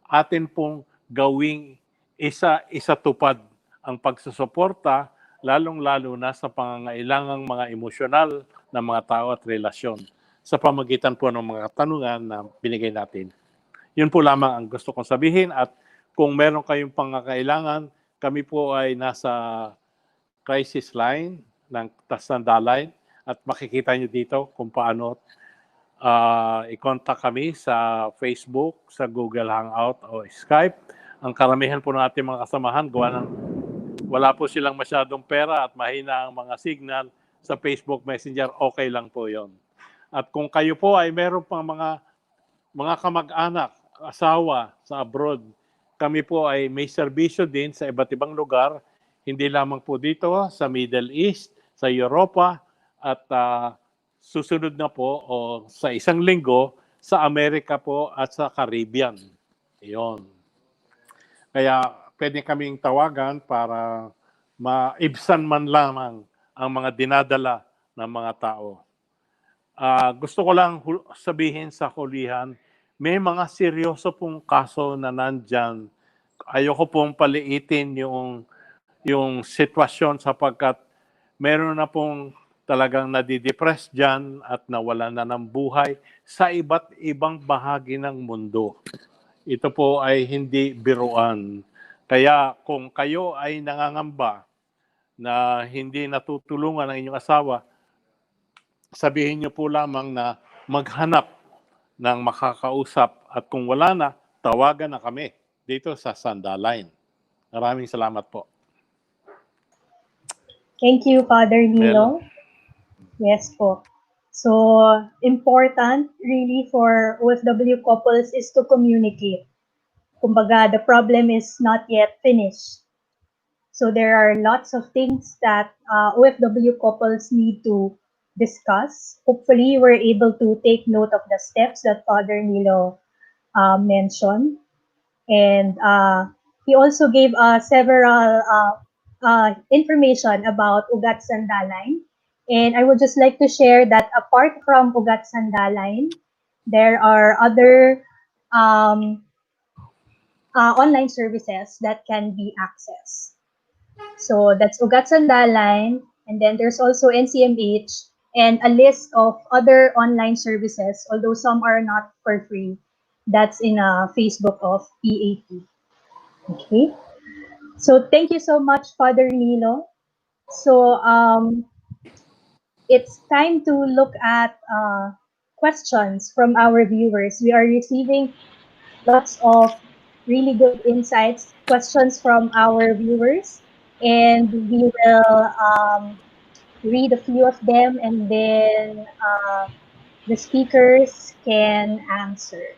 Atin pong gawing isa tupad ang pagsusuporta, lalong-lalo na sa pangangailangang mga emosyonal na mga tao at relasyon sa pamagitan po ng mga katanungan na binigay natin. Yun po lamang ang gusto kong sabihin at kung meron kayong pangangailangan, kami po ay nasa crisis line ng Tasanda Line at makikita nyo dito kung paano i-contact kami sa Facebook, sa Google Hangout o Skype. Ang karamihan po ng ating mga kasamahan, wala po silang masyadong pera at mahina ang mga signal sa Facebook Messenger, okay lang po yon. At kung kayo po ay meron pang mga kamag-anak, asawa sa abroad, kami po ay may serbisyo din sa iba't ibang lugar, hindi lamang po dito sa Middle East, sa Europa, at susunod na po o sa isang linggo sa Amerika po at sa Caribbean. Iyon. Kaya pwede kaming tawagan para maibsan man lamang ang mga dinadala ng mga tao. Gusto ko lang sabihin sa hulihan, may mga seryoso pong kaso na nandyan. Ayoko pong paliitin yung sitwasyon sapagkat meron na pong talagang nadidepress dyan at nawalan na ng buhay sa iba't ibang bahagi ng mundo. Ito po ay hindi biruan. Kaya kung kayo ay nangangamba na hindi natutulungan ang inyong asawa, sabihin niyo po lamang na maghanap ng makakausap at kung wala na, tawagan na kami dito sa Sanda Line. Maraming salamat po. Thank you, Father Nilo. Yes po. So, important really for OFW couples is to communicate. Kumbaga, the problem is not yet finished. So, there are lots of things that OFW couples need to discuss. Hopefully, we're able to take note of the steps that Father Nilo mentioned. And he also gave several information about Ugat Sandaline. And I would just like to share that apart from Ugat Sandaline, there are other online services that can be accessed. So that's Ugat Sandalan, and then there's also NCMH and a list of other online services, although some are not for free. That's in a Facebook of PAP. Okay. So thank you so much, Father Nilo. So it's time to look at questions from our viewers. We are receiving lots of really good insights, questions from our viewers, and we will read a few of them, and then the speakers can answer.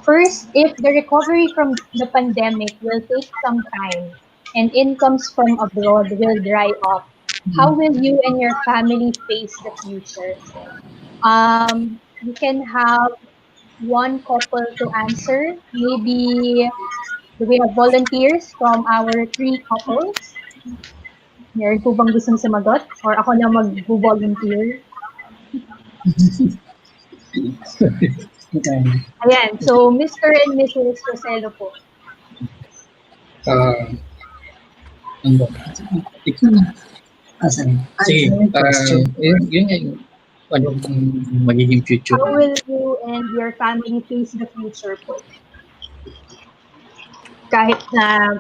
First, if the recovery from the pandemic will take some time and incomes from abroad will dry up, how will you and your family face the future? You can have one couple to answer. Maybe do we have volunteers from our three couples? Meron po bang gustong sumagot? Or ako na mag-volunteer? Ayan, so Mr. and Mrs. Roselo po. Ano? Sige, yun nga yung ano magiging future. How will you and your family face the future po? Kahit na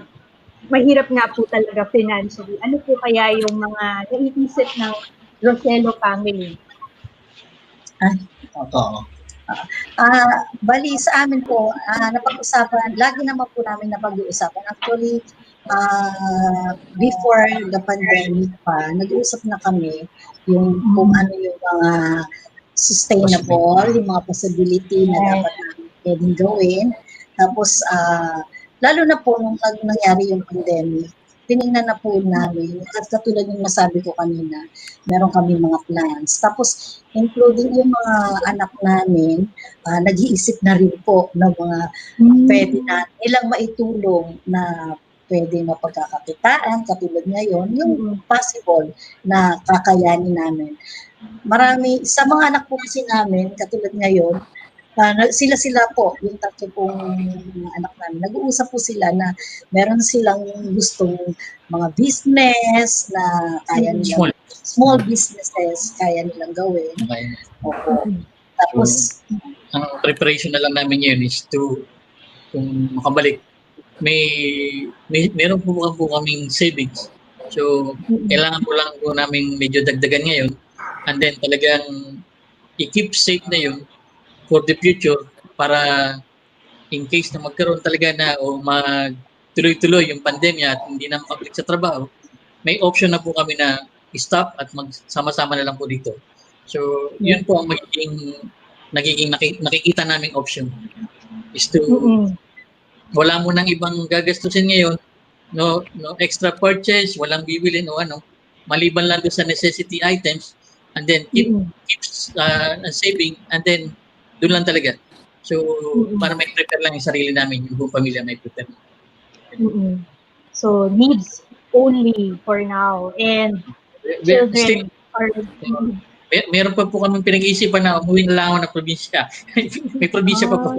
mahirap nga po talaga financially, ano po kaya yung mga naiisip ng Roselo family? Oo. Bali sa amin po, napag-usapan, lagi naman po namin napag-uusapan. Actually, before the pandemic pa, nag-uusap na kami yung kung ano yung mga sustainable, yung mga possibility na dapat namin pwedeng gawin. Tapos, lalo na po nung nangyari yung pandemic, tinignan na po namin, at katulad yung nasabi ko kanina, meron kami mga plans. Tapos, including yung mga anak namin, nag-iisip na rin po ng mga pwede na nilang maitulong na pwede mapagkakakitaan, katulad ngayon, yung possible na kakayanin namin. Marami, sa mga anak po kasi namin, katulad ngayon, sila po, yung tatlo pong anak namin, nag-uusap po sila na meron silang gustong mga business na kaya nilang, small businesses kaya nilang gawin. Okay. Opo. Tapos, ang preparation na lang namin ngayon is to, kung makabalik, meron po kaming savings. So, kailangan po lang po namin medyo dagdagan ngayon, and then talagang i-keep safe na yun for the future para in case na magkaroon talaga na o magtuloy-tuloy yung pandemya at hindi na makabalik sa trabaho, may option na po kami na stop at magsama-sama na lang po dito. So, yun po ang nagiging nakikita naming option is to wala mo nang ibang gagastusin ngayon, no extra purchase, walang bibilin o ano, maliban lang doon sa necessity items, and then keeps saving, and then doon lang talaga. So, para may prepare lang yung sarili namin, yung buong pamilya may prepare. So, needs only for now. And children are... Meron pa po kaming pinag-iisipan na umuwi na lang ako ng probinsya. May probinsya pa po.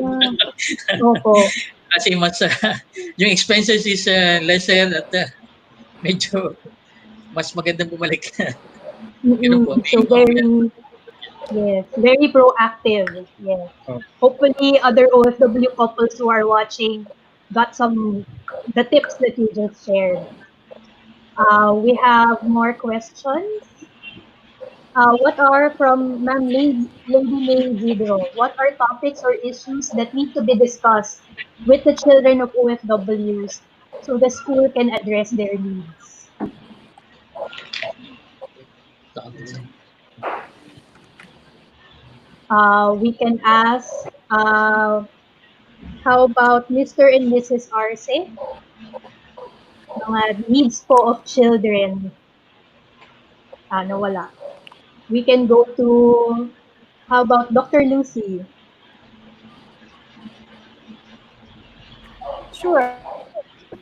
Opo. Kasi mas, yung expenses is lesser at medyo mas magandang bumalik. So, very proactive. Yes. Hopefully, other OFW couples who are watching got the tips that you just shared. We have more questions. What are from Ma'am Lady May Zidro? What are topics or issues that need to be discussed with the children of OFWs so the school can address their needs? We can ask, how about Mr. and Mrs. Arce? Mga needs po of children. Nawala. We can go to, how about Dr. Lucy? Sure.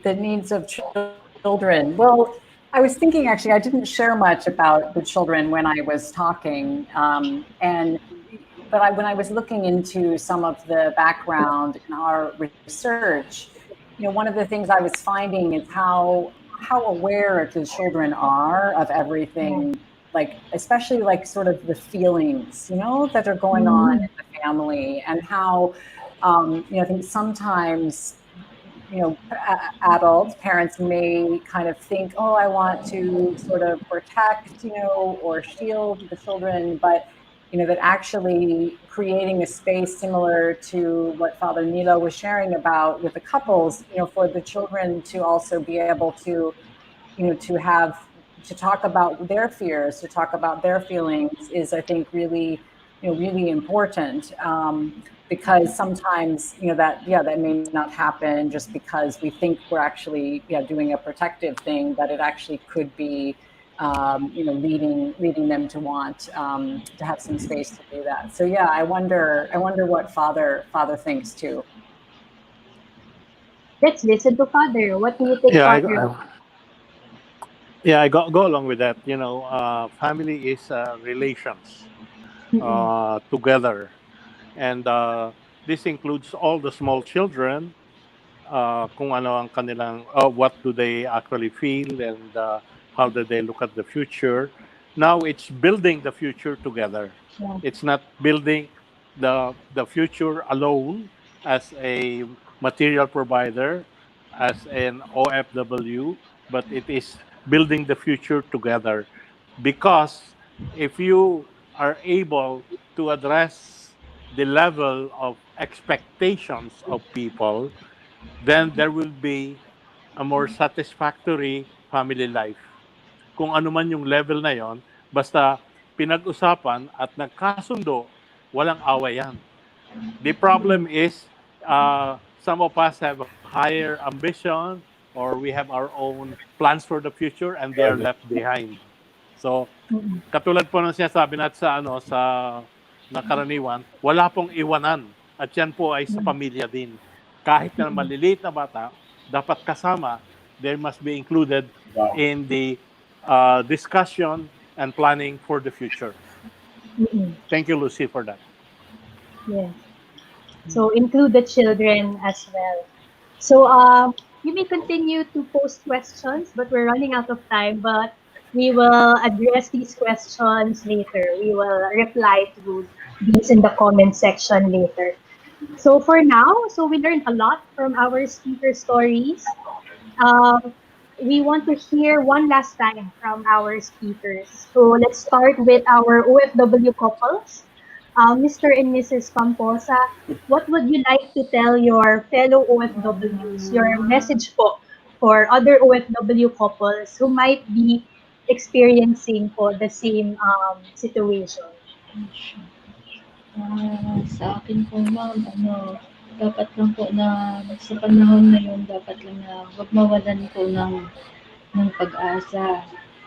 The needs of children. Well, I was thinking, actually, I didn't share much about the children when I was talking, but when I was looking into some of the background in our research, one of the things I was finding is how aware the children are of everything, like especially like sort of the feelings, that are going on in the family, and how, I think sometimes, adults, parents may kind of think, oh, I want to sort of protect, or shield the children, but that actually creating a space similar to what Father Nilo was sharing about with the couples, for the children to also be able to, to talk about their fears, to talk about their feelings is, I think, really, really important. Because sometimes, that may not happen just because we think we're actually, doing a protective thing, but it actually could be, leading them to want to have some space to do that. So yeah, I wonder what Father thinks too. Let's listen to Father. What do you think, Yeah, Father? I go along with that. Family is relations together, and this includes all the small children. Kung ano ang kanilang, what do they actually feel, and how do they look at the future. Now it's building the future together. Yeah. It's not building the future alone as a material provider, as an OFW, but it is building the future together. Because if you are able to address the level of expectations of people, then there will be a more satisfactory family life. Kung ano man yung level na yon, basta pinag-usapan at nagkasundo, walang away yan. The problem is, some of us have higher ambition, or we have our own plans for the future, and they are left behind. So, katulad po ng sinasabi natin sa nakaraniwan, wala pong iwanan. At yan po ay sa pamilya din. Kahit na maliliit na bata, dapat kasama, they must be included in the discussion and planning for the future. Thank you, Lucy, for that. Yeah. So include the children as well. So you may continue to post questions, but we're running out of time. But we will address these questions later. We will reply to these in the comment section later. So for now, we learned a lot from our speaker stories. We want to hear one last time from our speakers. So let's start with our OFW couples. Mr. and Mrs. Camposa, what would you like to tell your fellow OFWs, your message po for other OFW couples who might be experiencing po the same situation? Sa akin po, ma'am, dapat lang po na sa panahon na yun, dapat lang na huwag mawalan po ng pag-asa.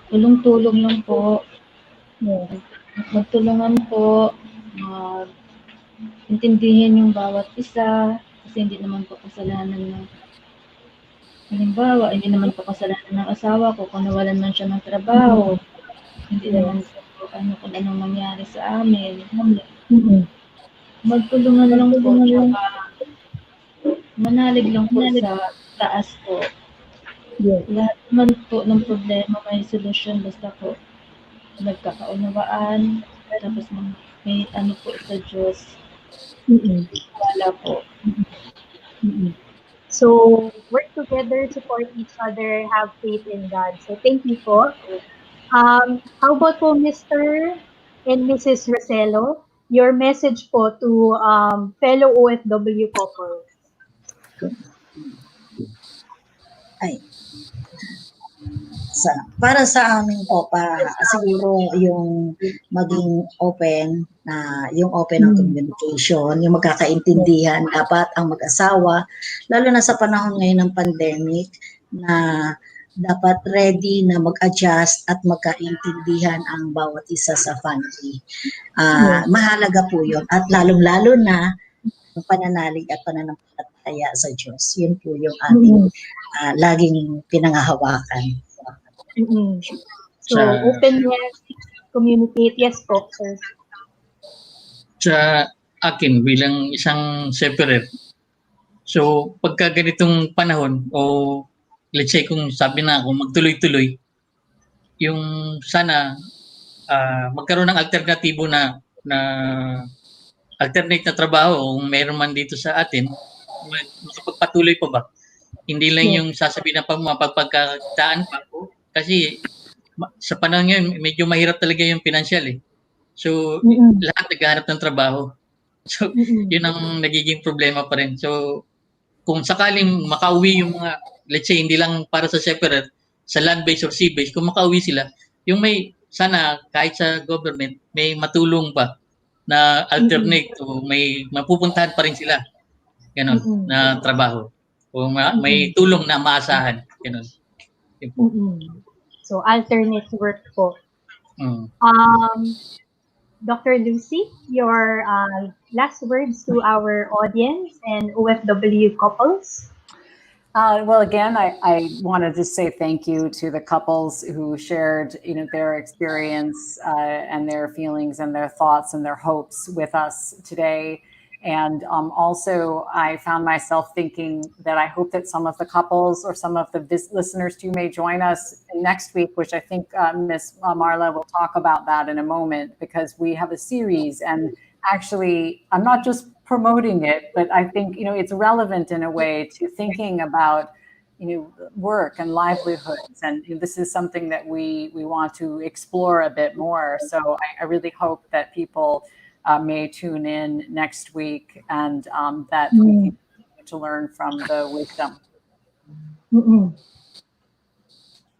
Tulong-tulong lang po. Magtulungan po. Intindihin yung bawat isa. Kasi hindi naman po kasalanan ng halimbawa, hindi naman po kasalanan ng asawa ko kung nawalan man siya ng trabaho. Hindi naman po kung anong nangyari sa amin. Magtulungan lang po, tsaka manalig lang po sa taas po. Lahat naman po ng problema may solusyon, basta po nagkakaunawaan, tapos may po sa Diyos. Wala po. So work together, support each other, have faith in God. So thank you po. How about po Mr. and Mrs. Roselo? Your message po to fellow OFW couples. Para sa amin po, siguro yung maging open, yung open ng communication, yung magkakaintindihan, dapat ang mag-asawa, lalo na sa panahon ngayon ng pandemic, na dapat ready na mag-adjust at magkaintindihan ang bawat isa sa family. Mahalaga po yun. At lalong-lalo na ang pananalig at pananampalataya sa Diyos. Yun po yung ating laging pinangahawakan. So, openness, communicate. Yes po, sir. Sa akin, bilang isang separate, So, pagka ganitong panahon o let's say kung sabi na kung magtuloy-tuloy, yung sana magkaroon ng alternatibo na alternate na trabaho kung meron man dito sa atin, makapagpatuloy pa ba? Hindi lang yung sasabihin na mapagpagkakitaan pa po. Kasi sa panahon ngayon, medyo mahirap talaga yung financial eh. So, lahat naghahanap ng trabaho. So, yun ang nagiging problema pa rin. So, kung sakaling makauwi yung mga, let's say, hindi lang para sa separate, sa land-based or sea-based, kung makauwi sila, yung may, sana kahit sa government, may matulong pa na alternate o may mapupuntahan pa rin sila. Ganon, na trabaho. O may tulong na maasahan. Ganon. So, alternate work po. Dr. Lucy, your last words to our audience and OFW couples. Well, again, I wanted to say thank you to the couples who shared, their experience and their feelings and their thoughts and their hopes with us today. And also, I found myself thinking that I hope that some of the couples or some of the listeners too may join us next week, which I think Ms. Marla will talk about that in a moment, because we have a series. And actually, I'm not just promoting it, but I think, it's relevant in a way to thinking about, work and livelihoods. And this is something that we want to explore a bit more. So I really hope that people may tune in next week and that we can continue to learn from the wisdom.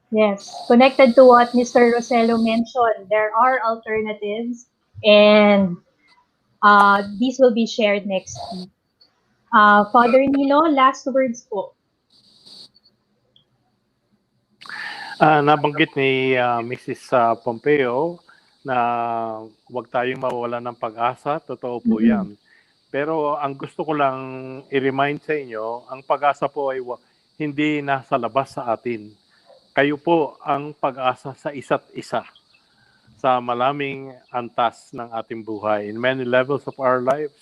Yes, connected to what Mr. Rosello mentioned, there are alternatives, and these will be shared next week. Father Nilo, last words po. Nabanggit ni Mrs. Pompeo na huwag tayong mawawala ng pag-asa. Totoo po yan. Pero ang gusto ko lang i-remind sa inyo, ang pag-asa po ay hindi nasa labas sa atin. Kayo po ang pag-asa sa isa't isa sa maraming antas ng ating buhay. In many levels of our lives,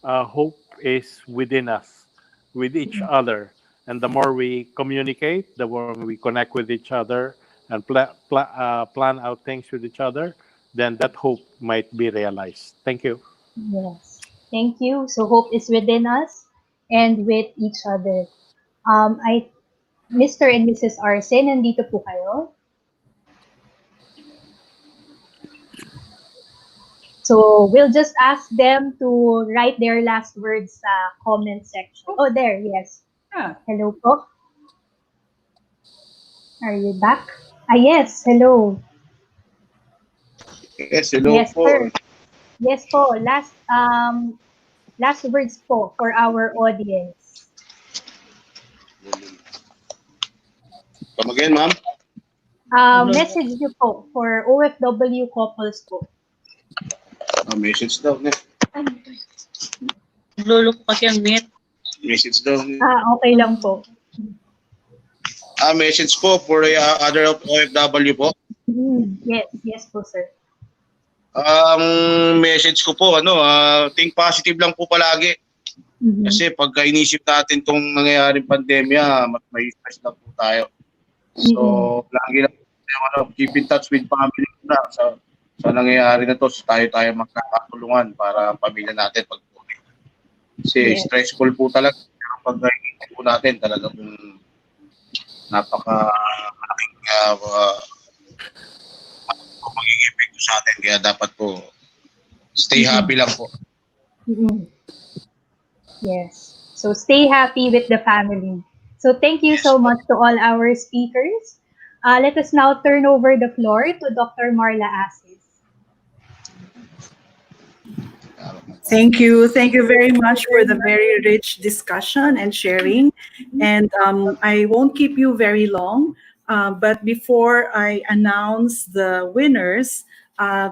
hope is within us, with each other. And the more we communicate, the more we connect with each other and plan out things with each other, then that hope might be realized. Thank you. Yes, thank you. So hope is within us and with each other. Mr. and Mrs. Arce, nandito po kayo. So we'll just ask them to write their last words sa comment section. Oh, there, yes. Hello po. Are you back? Yes, hello. Yes, hello Yes, po. sir. Yes po. Last words po for our audience. Come again, ma'am? Message niyo po for OFW couples po. Message daw. Lolo ko kasi ang net. Message daw. Okay lang po. Message po for other OFW po. Yes po, sir. Message ko po, think positive lang po palagi. Kasi pagka inisip natin itong nangyayaring pandemya, may stress na po tayo. So, lagi lang po, keep in touch with family na sa nangyayari na to. So, tayo magkakatulungan para pamilya natin pag-uwi. Kasi stressful po talaga. Pero pag inisip po natin, talagang napaka-malaking magiging epekto sa atin. Kaya dapat po, stay happy lang po. Yes. So stay happy with the family. So thank you so much to all our speakers. Let us now turn over the floor to Dr. Marla Asis. Thank you. Thank you very much for the very rich discussion and sharing. And I won't keep you very long. But before I announce the winners,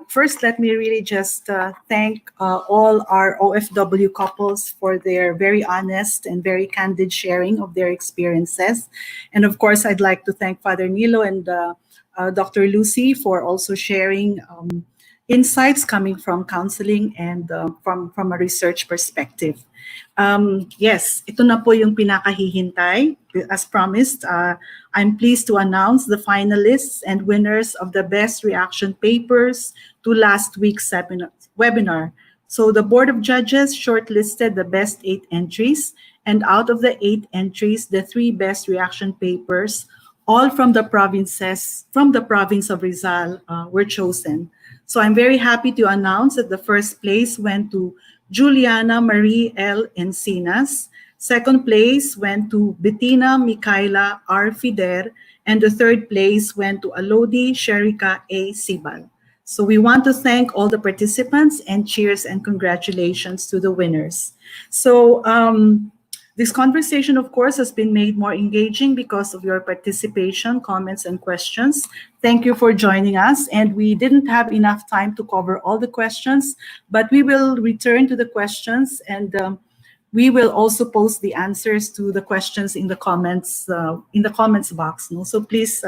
first, let me really just thank all our OFW couples for their very honest and very candid sharing of their experiences. And of course, I'd like to thank Father Nilo and Dr. Lucy for also sharing insights coming from counseling and from a research perspective. Yes, ito na po yung pinakahihintay. As promised, I'm pleased to announce the finalists and winners of the best reaction papers to last week's webinar. So the Board of Judges shortlisted the best 8 entries, and out of the 8 entries, the 3 best reaction papers, all from the province of Rizal, were chosen. So I'm very happy to announce that the first place went to Juliana Marie L. Encinas. Second place went to Bettina Micaela R. Fider. And the third place went to Alodi Sherika A. Sibal. So we want to thank all the participants and cheers and congratulations to the winners. So this conversation, of course, has been made more engaging because of your participation, comments, and questions. Thank you for joining us. And we didn't have enough time to cover all the questions, but we will return to the questions, and we will also post the answers to the questions in the comments box. No? So please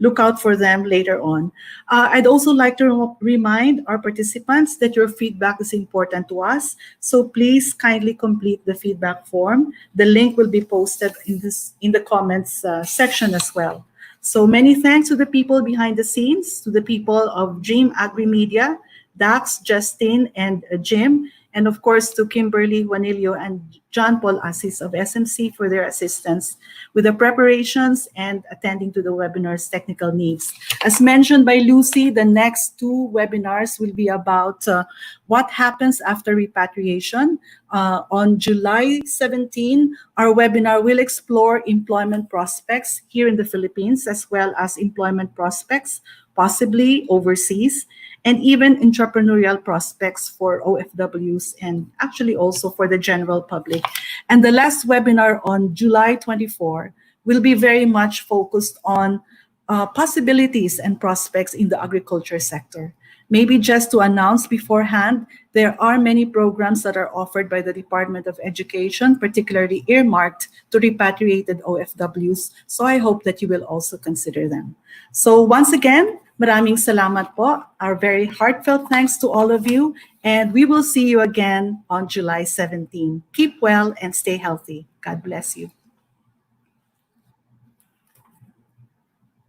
look out for them later on. I'd also like to remind our participants that your feedback is important to us. So please kindly complete the feedback form. The link will be posted in the comments section as well. So many thanks to the people behind the scenes, to the people of Dream Agri Media, Dax, Justin, and Jim, and of course to Kimberly, Juanilio, and John Paul Assis of SMC for their assistance with the preparations and attending to the webinar's technical needs. As mentioned by Lucy, the next 2 webinars will be about what happens after repatriation. On July 17, our webinar will explore employment prospects here in the Philippines, as well as employment prospects, possibly overseas, and even entrepreneurial prospects for OFWs and actually also for the general public. And the last webinar on July 24 will be very much focused on possibilities and prospects in the agriculture sector. Maybe just to announce beforehand, there are many programs that are offered by the Department of Education, particularly earmarked to repatriated OFWs. So I hope that you will also consider them. So once again, maraming salamat po. Our very heartfelt thanks to all of you. And we will see you again on July 17. Keep well and stay healthy. God bless you.